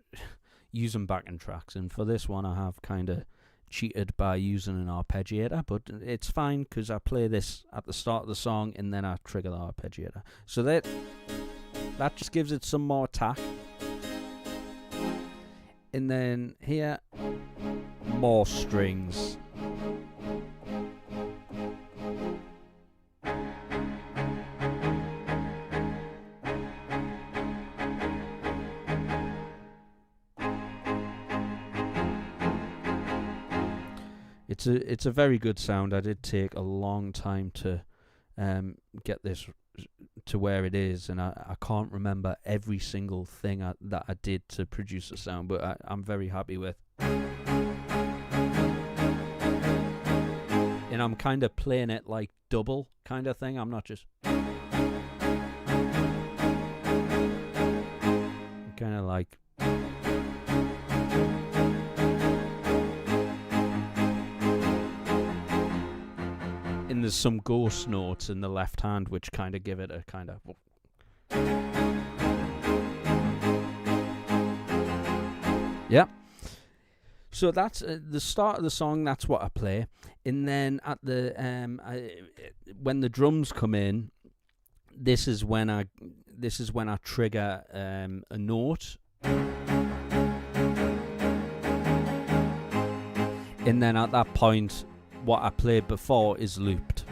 using backing tracks? And for this one, I have kind of cheated by using an arpeggiator, but it's fine because I play this at the start of the song and then I trigger the arpeggiator. So that just gives it some more attack. And then here, more strings. It's a very good sound. I did take a long time to get this to where it is, and I can't remember every single thing that I did to produce the sound, but I'm very happy with. And I'm kind of playing it like double kind of thing. I'm not just kind of like. And there's some ghost notes in the left hand which kind of give it a kind of. Yeah. So that's the start of the song. That's what I play, and then at the when the drums come in, this is when I trigger a note, and then at that point, what I played before is looped,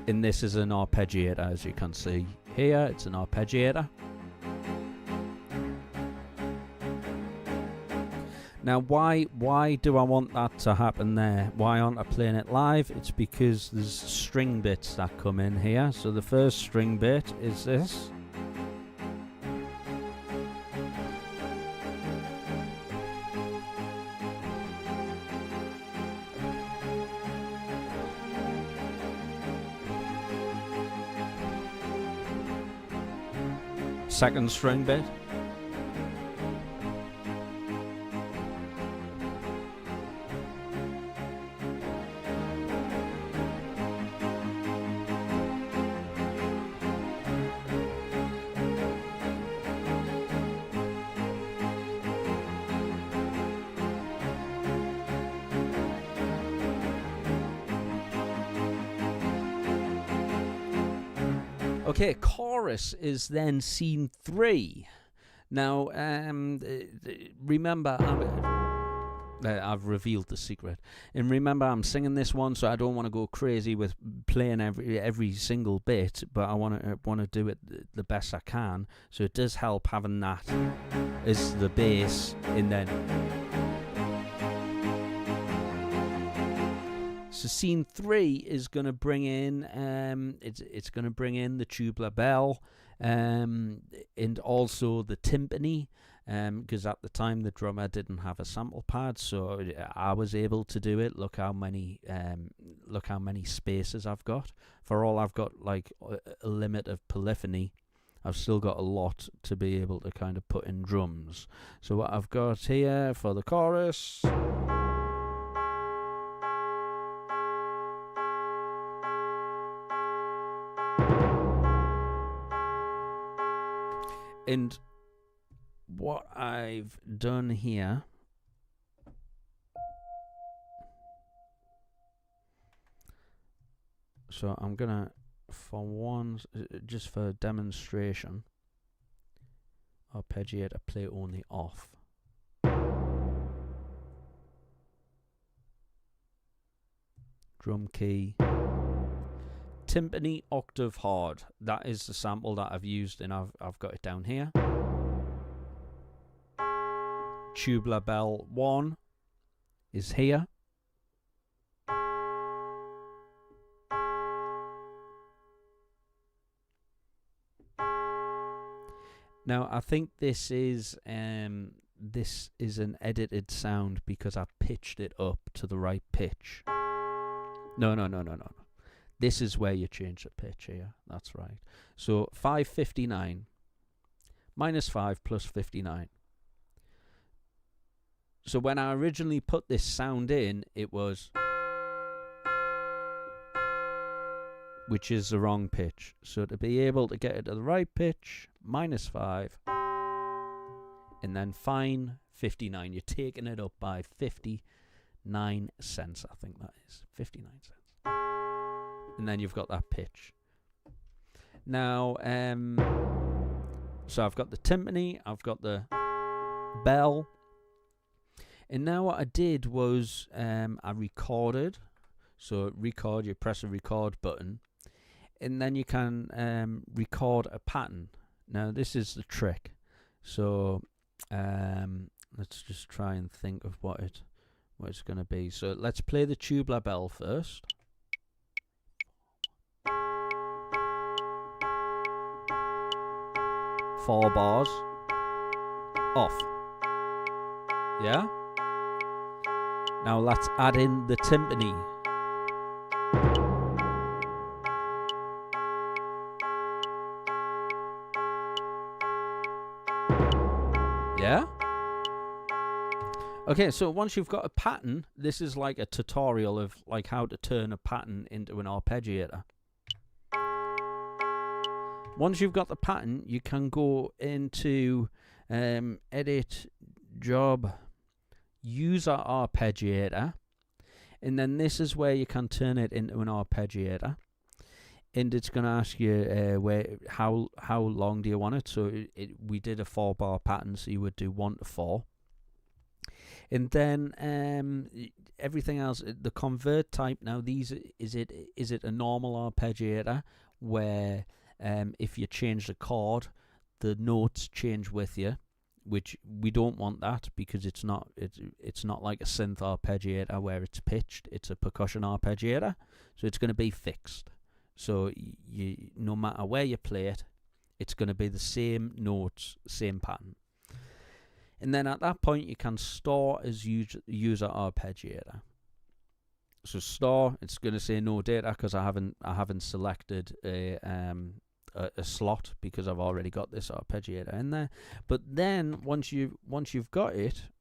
and this is an arpeggiator, as you can see here. It's an arpeggiator. Now, why do I want that to happen there? Why aren't I playing it live? It's because there's string bits that come in here. So the first string bit is this. Second string bit. Okay, chorus is then scene 3. Now, remember, I've revealed the secret. And remember, I'm singing this one, so I don't want to go crazy with playing every single bit, but I want to do it the best I can. So it does help having that as the bass, and then. So scene 3 is going to bring in it's going to bring in the tubular bell and also the timpani, because at the time the drummer didn't have a sample pad, so I was able to do it. Look how many spaces I've got. For all I've got like a limit of polyphony, I've still got a lot to be able to kind of put in drums. So what I've got here for the chorus. And what I've done here, so I'm gonna, for one, just for demonstration, arpeggiator, play only off. Drum key. Timpani octave hard. That is the sample that I've used, and I've got it down here. Tubular bell 1 is here. Now I think this is an edited sound because I pitched it up to the right pitch. No. This is where you change the pitch here. That's right. So 559 minus 5 plus 59. So when I originally put this sound in, it was which is the wrong pitch. So to be able to get it to the right pitch, -5, and then fine 59. You're taking it up by 59 cents, I think that is. 59 cents. And then you've got that pitch. Now, so I've got the timpani, I've got the bell. And now what I did was I recorded. So record, you press a record button. And then you can record a pattern. Now this is the trick. So let's just try and think of what it's going to be. So let's play the tubular bell first. 4 bars. Off. Yeah? Now let's add in the timpani. Yeah? Okay, so once you've got a pattern, this is like a tutorial of like how to turn a pattern into an arpeggiator. Once you've got the pattern, you can go into edit, job, user arpeggiator, and then this is where you can turn it into an arpeggiator. And it's going to ask you how long do you want it. So we did a 4-bar pattern, so you would do 1 to 4. And then everything else, the convert type. Now is it a normal arpeggiator where if you change the chord, the notes change with you, which we don't want that because it's not like a synth arpeggiator where it's pitched. It's a percussion arpeggiator, so it's going to be fixed. So no matter where you play it, it's going to be the same notes, same pattern. And then at that point, you can store as user arpeggiator. So store, it's going to say no data because I haven't selected a slot because I've already got this arpeggiator in there. But then once you've got it,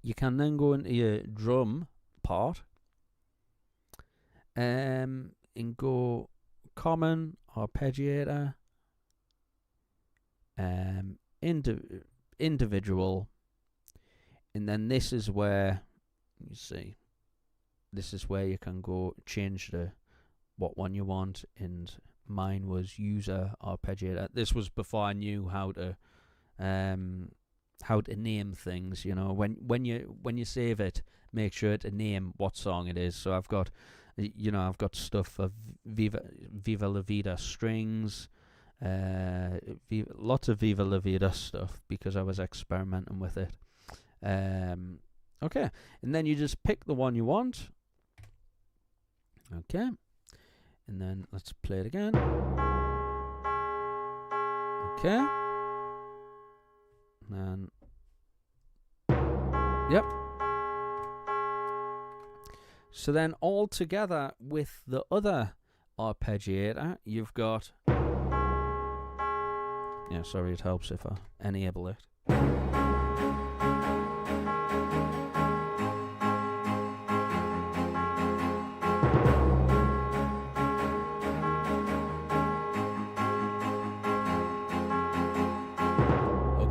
you can then go into your drum part and go common arpeggiator, individual, and then this is where you see. This is where you can go change what one you want, and mine was user arpeggiator. This was before I knew how to name things. You know, when you save it, make sure to name what song it is. So I've got stuff for Viva La Vida strings, lots of Viva La Vida stuff because I was experimenting with it. Okay, and then you just pick the one you want. Okay, and then let's play it again. Okay, and yep. So then all together with the other arpeggiator, you've got. Yeah, sorry, it helps if I enable it.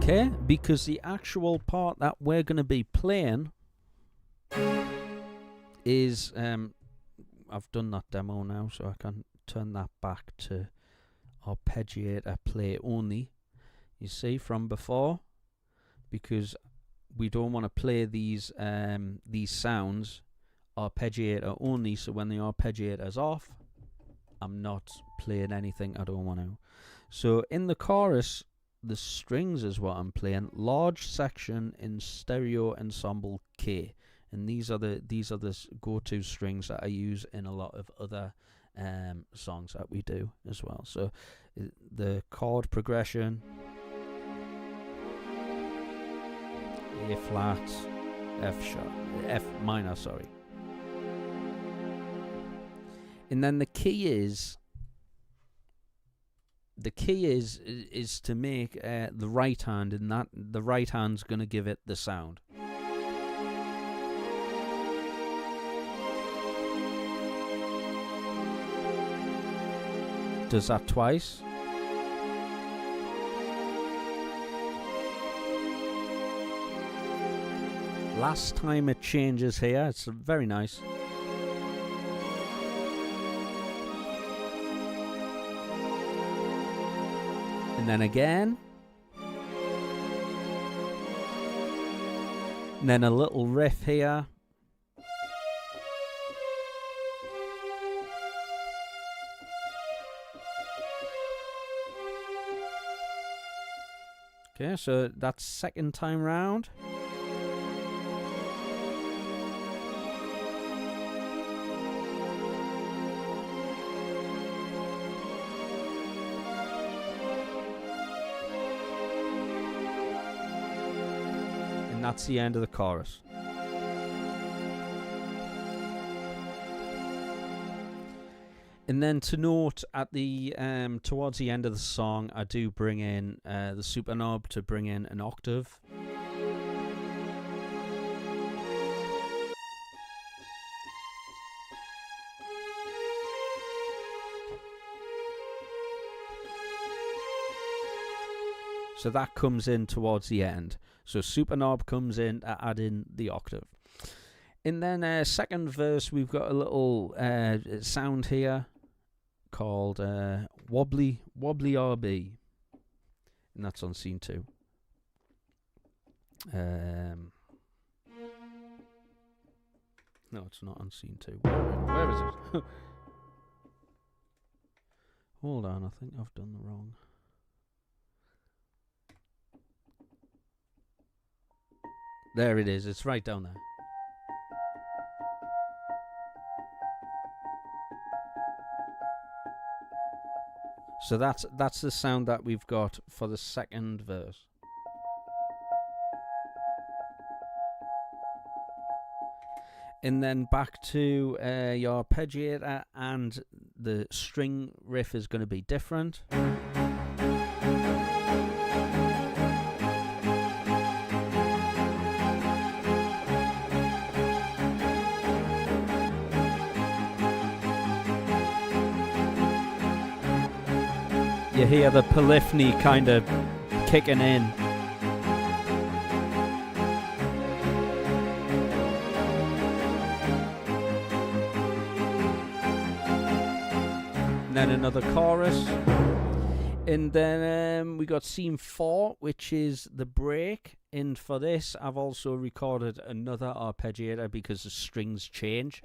Okay, because the actual part that we're going to be playing is I've done that demo now, so I can turn that back to arpeggiator play only. You see from before, because we don't want to play these sounds arpeggiator only. So when the arpeggiator is off, I'm not playing anything I don't want to. So in the chorus, the strings is what I'm playing. Large section in stereo ensemble K, and these are the go-to strings that I use in a lot of other songs that we do as well. So the chord progression: A flat, F sharp, F minor, sorry. And then the key is to make the right hand, and that the right hand's going to give it the sound. does that twice. Last time it changes here. It's very nice. And then again. And then a little riff here. Okay, so that's second time round. And that's the end of the chorus. And then to note, at the towards the end of the song, I do bring in the super knob to bring in an octave. So that comes in towards the end. So super knob comes in to add in the octave. And then second verse, we've got a little sound here called Wobbly RB, and that's on scene 2. No, it's not on scene 2. Where is it? Hold on, I think I've done the wrong. There it is, it's right down there. So that's the sound that we've got for the second verse. And then back to your arpeggiator, and the string riff is going to be different. You hear the polyphony kind of kicking in. And then another chorus. And then we got scene 4, which is the break. And for this, I've also recorded another arpeggiator because the strings change.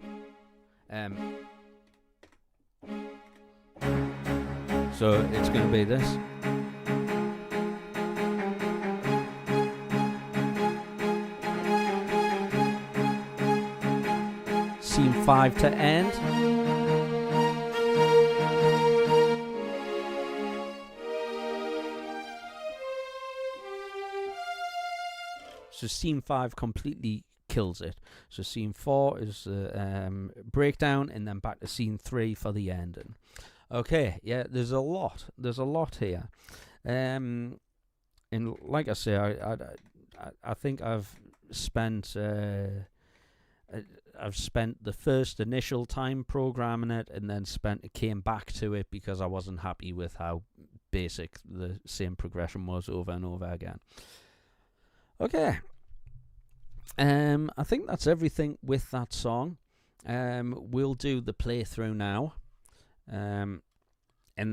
So it's going to be this. Scene 5 to end. So scene 5 completely kills it. So scene 4 is breakdown, and then back to scene 3 for the ending. Okay, yeah, there's a lot here, and like I say, I think I've spent the first initial time programming it, and then came back to it because I wasn't happy with how basic the same progression was over and over again. Okay, I think that's everything with that song. We'll do the playthrough now. And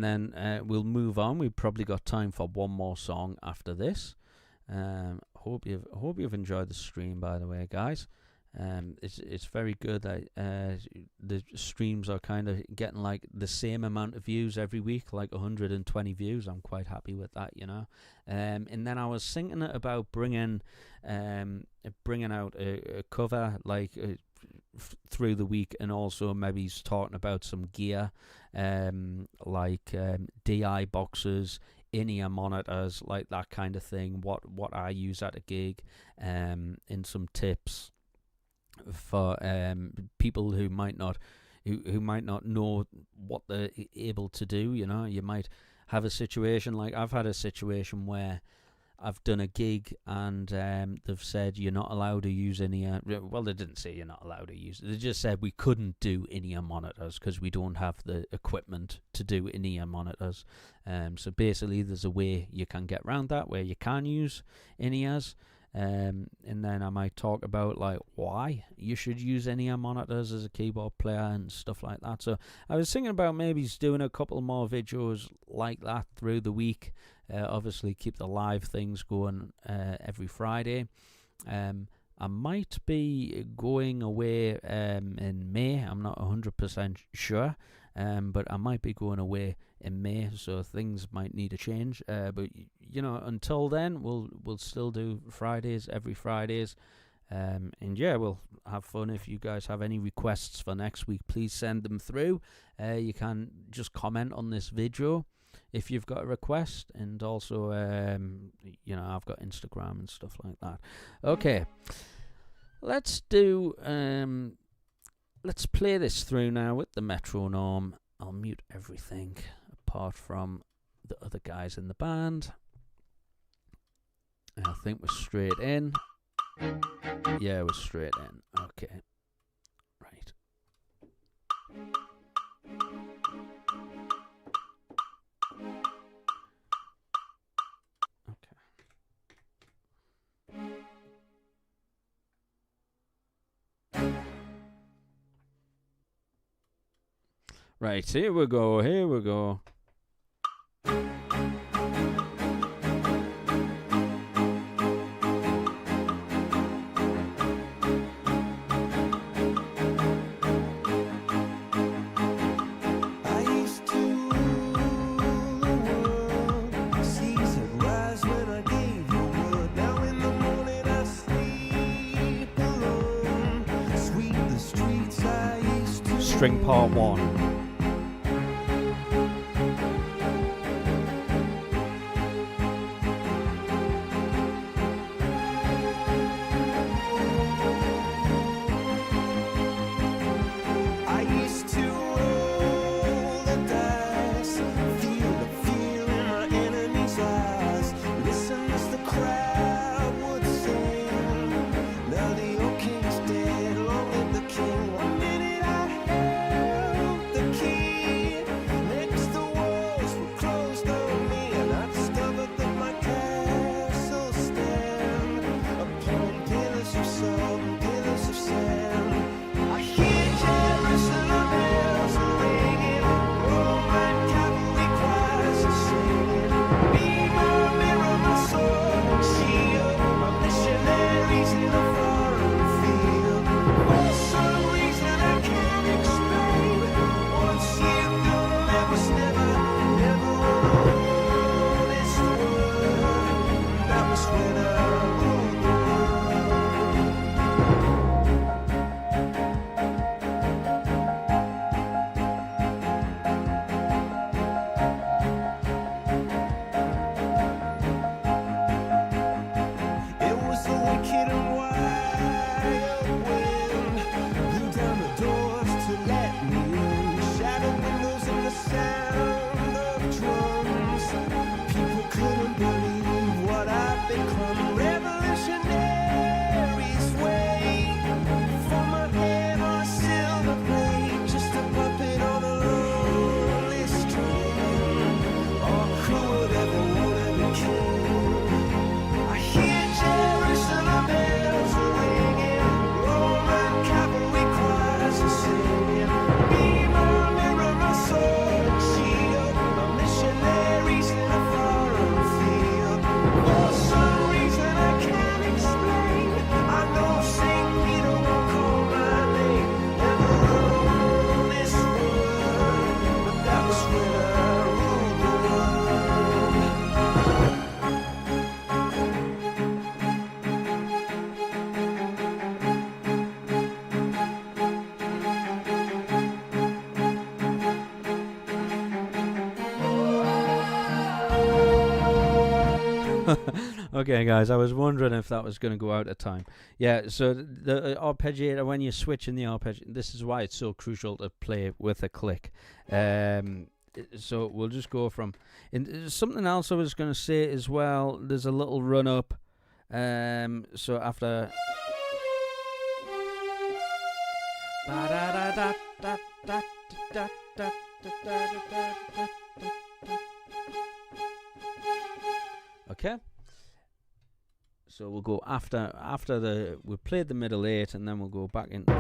then we'll move on. We've probably got time for one more song after this. Hope you've enjoyed the stream, by the way, guys. It's very good that the streams are kind of getting like the same amount of views every week, like 120 views. I'm quite happy with that, you know. And then I was thinking about bringing out a cover like through the week, and also maybe talking about some gear, like DI boxes, in-ear monitors, like that kind of thing. What I use at a gig, and some tips for people who might not know what they're able to do. You know, you might have a situation like I've had a situation where I've done a gig and they've said you're not allowed to use in-ear. Well, they didn't say you're not allowed to use it. They just said we couldn't do in-ear monitors because we don't have the equipment to do in-ear monitors. So basically, there's a way you can get around that where you can use in-ears. And then I might talk about like why you should use in-ear monitors as a keyboard player and stuff like that. So I was thinking about maybe doing a couple more videos like that through the week. Obviously keep the live things going every Friday. I might be going away in May. I'm not 100% sure, but I might be going away in May, so things might need a change. But you know, until then, we'll still do Fridays every Fridays. And yeah, we'll have fun. If you guys have any requests for next week, please send them through. You can just comment on this video if you've got a request, and also you know, I've got Instagram and stuff like that. Okay, let's do let's play this through now with the metronome. I'll mute everything apart from the other guys in the band. I think we're straight in. Yeah, we're straight in. Okay, right. Right, here we go, here we go. String part 1. Okay, guys, I was wondering if that was going to go out of time. Yeah, so the arpeggiator, when you're switching the arpeggio, this is why it's so crucial to play with a click. so we'll just go from. And something else I was going to say as well. There's a little run up. So after. Okay. So we'll go after we played the middle 8, and then we'll go back into.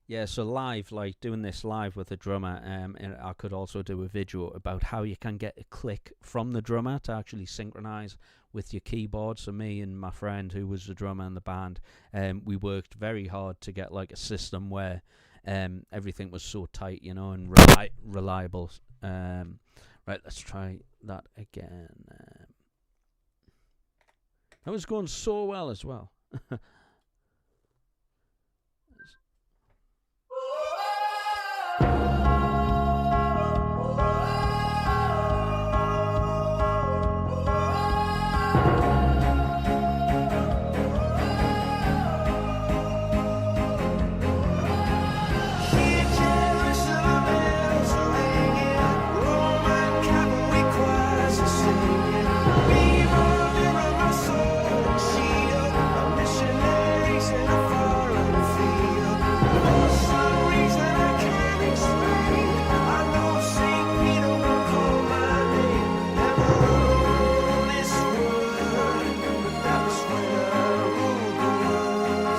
Yeah, so live, like doing this live with a drummer, and I could also do a video about how you can get a click from the drummer to actually synchronize with your keyboard. So me and my friend, who was the drummer in the band, we worked very hard to get like a system where everything was so tight, you know, and reliable. Right, let's try that again. That was going so well as well.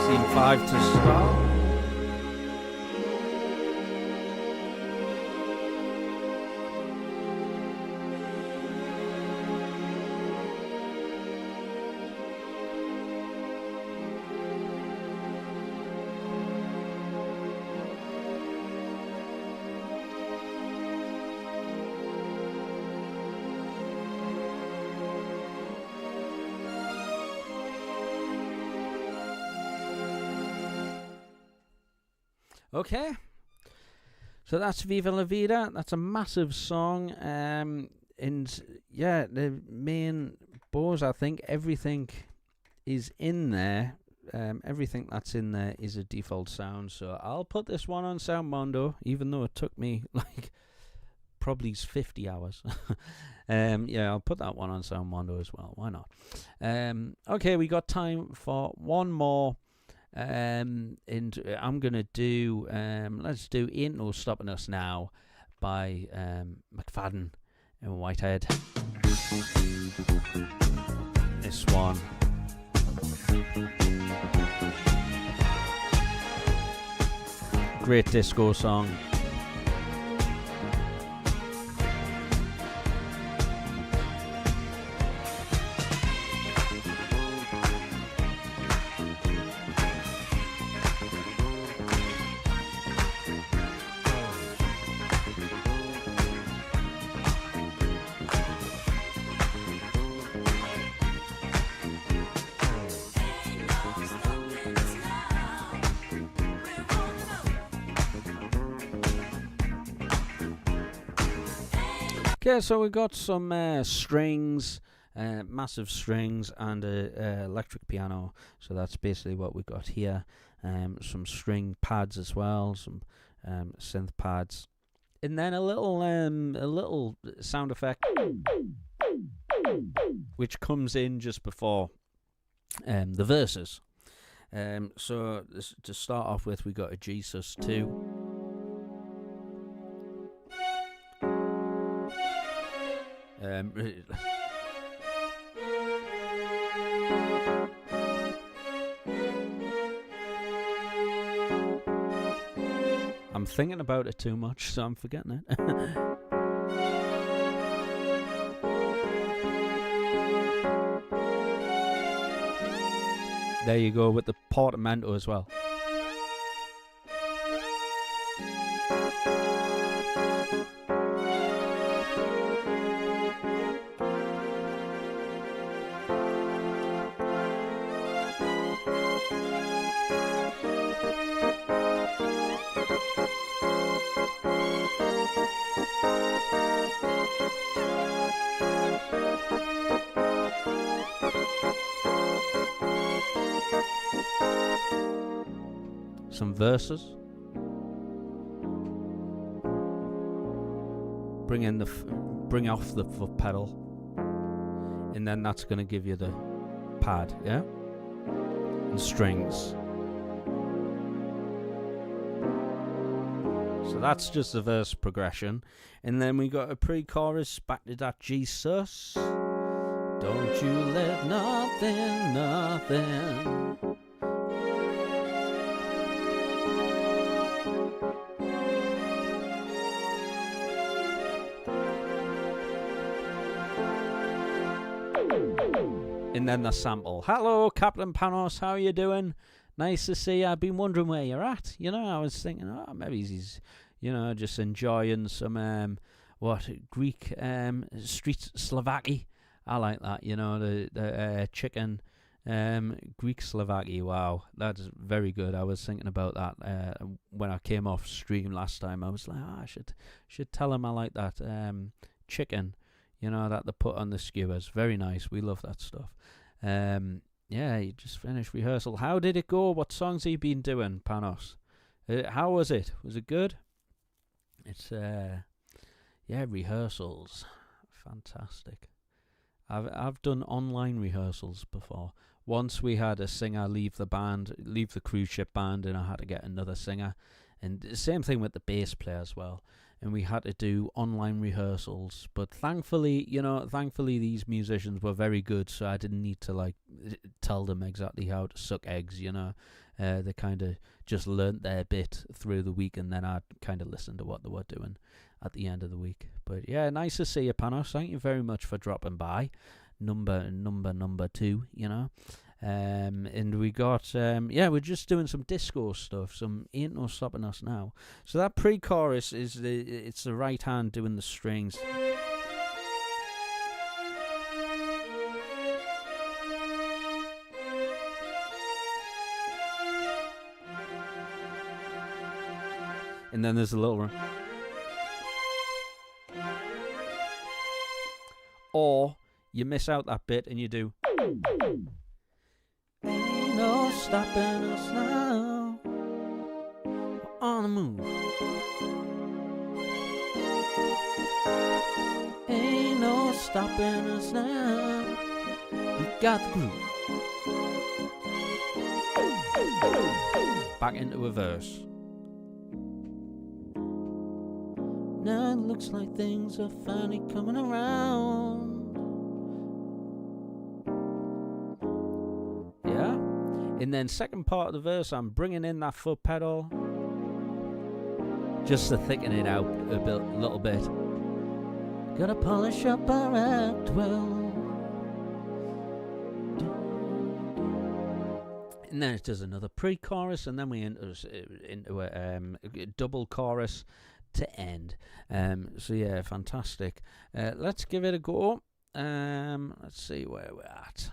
Scene 5 to start. Okay, so that's Viva la Vida. That's a massive song, and yeah, the main bows, I think everything is in there. Everything that's in there is a default sound, so I'll put this one on Sound Mondo, even though it took me like probably 50 hours. Yeah, I'll put that one on Sound Mondo as well. Why not? Okay, we got time for one more. And I'm gonna do let's do Ain't No Stopping Us Now by McFadden and Whitehead. This one. Great disco song. Okay, so we've got some strings, massive strings, and a electric piano. So that's basically what we got here. Some string pads as well, some synth pads, and then a little sound effect, which comes in just before the verses. So to start off with, we got a G sus2. I'm thinking about it too much, so I'm forgetting it. There you go, with the portamento as well. some verses. Bring off the foot pedal, and then that's going to give you the pad, yeah, and strings. So that's just the verse progression, and then we got a pre-chorus back to that Jesus. Don't you let nothing. And then the sample. Hello, Captain Panos, how you doing? Nice to see you. I've been wondering where you're at. You know, I was thinking, oh, maybe he's, you know, just enjoying some, Greek street Slovaki. I like that, you know, the chicken Greek Slovaki. Wow, that's very good. I was thinking about that when I came off stream last time. I was like, I should tell him I like that chicken, you know, that they put on the skewers. Very nice. We love that stuff. Yeah, you just finished rehearsal. How did it go? What songs have you been doing, Panos? How was it? Was it good? It's rehearsals. Fantastic. I've done online rehearsals before. Once we had a singer leave the cruise ship band, and I had to get another singer. And the same thing with the bass player as well. And we had to do online rehearsals. But thankfully these musicians were very good, so I didn't need to tell them exactly how to suck eggs, you know. They kind of just learnt their bit through the week, and then I'd kind of listen to what they were doing at the end of the week. But yeah, nice to see you, Panos. Thank you very much for dropping by. Number 2, you know. And we got we're just doing some disco stuff, some Ain't No Stopping Us Now. So that pre-chorus is it's the right hand doing the strings. And then there's a little or you miss out that bit and you do ain't no stopping us now, we're on the move. Ain't no stopping us now, we got the groove. Back into a verse. Now it looks like things are finally coming around. Yeah? And then second part of the verse, I'm bringing in that foot pedal just to thicken it out a little bit. Gotta polish up our act well. And then it does another pre-chorus, and then we into a double chorus to end. So yeah, fantastic. Let's give it a go. Let's see where we're at.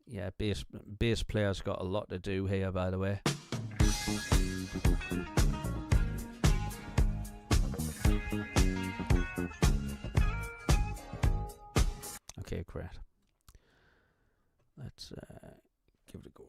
Yeah, bass player's got a lot to do here, by the way. Okay, great. Let's give it a go.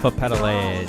Foot pedal in.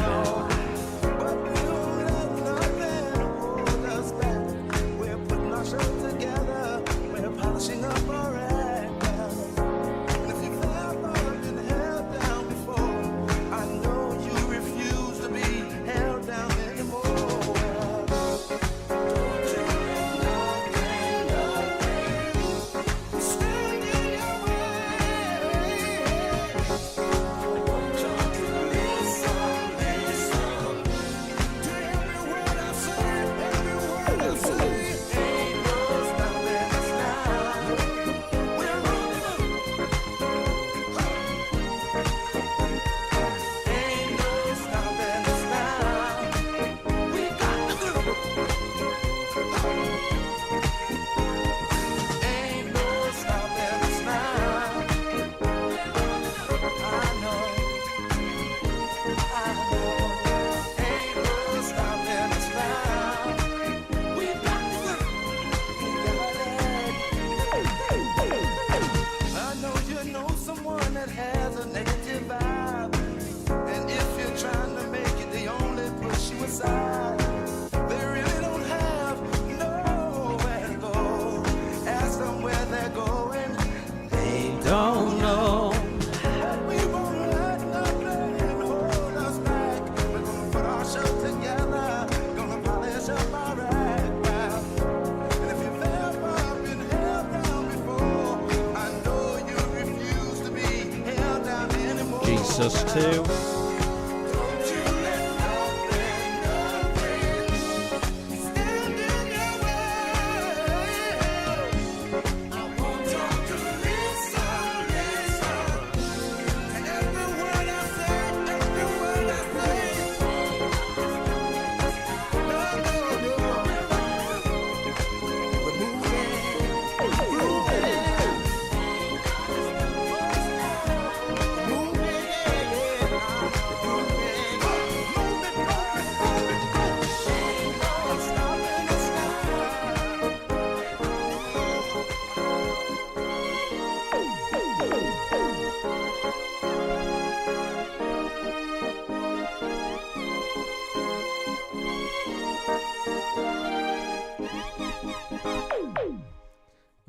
that has a negative vibe. And if you're trying to make it, they only push you aside. They really don't have nowhere to go. Ask them where they're going, they Don't know. we won't let nothing hold us back. We're gonna put our show together, gonna polish up our act. Wow. And if you've ever been held down before, I know you refuse to be held down anymore. Jesus too. Don't you let nothing stand in your way. I won't talk to listen. And every word I say, no. We're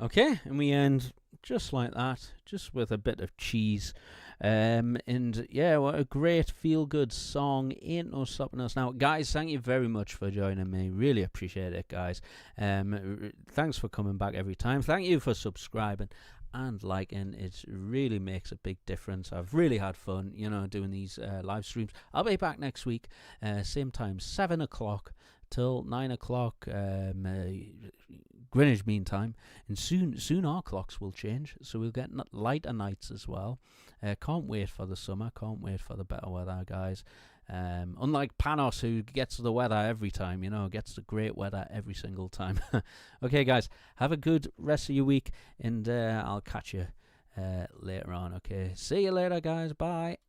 Okay, and we end just like that, just with a bit of cheese. And yeah, what a great feel-good song. Ain't no stopping us now. Guys, thank you very much for joining me. Really appreciate it, guys. Thanks for coming back every time. Thank you for subscribing and liking. It really makes a big difference. I've really had fun, doing these live streams. I'll be back next week, same time, 7 o'clock till 9 o'clock Greenwich Mean Time, and soon our clocks will change, so we'll get lighter nights as well. Can't wait for the summer, can't wait for the better weather, guys. Unlike Panos, who gets the weather every time, gets the great weather every single time. Okay, guys, have a good rest of your week, and I'll catch you later on. Okay, see you later, guys. Bye.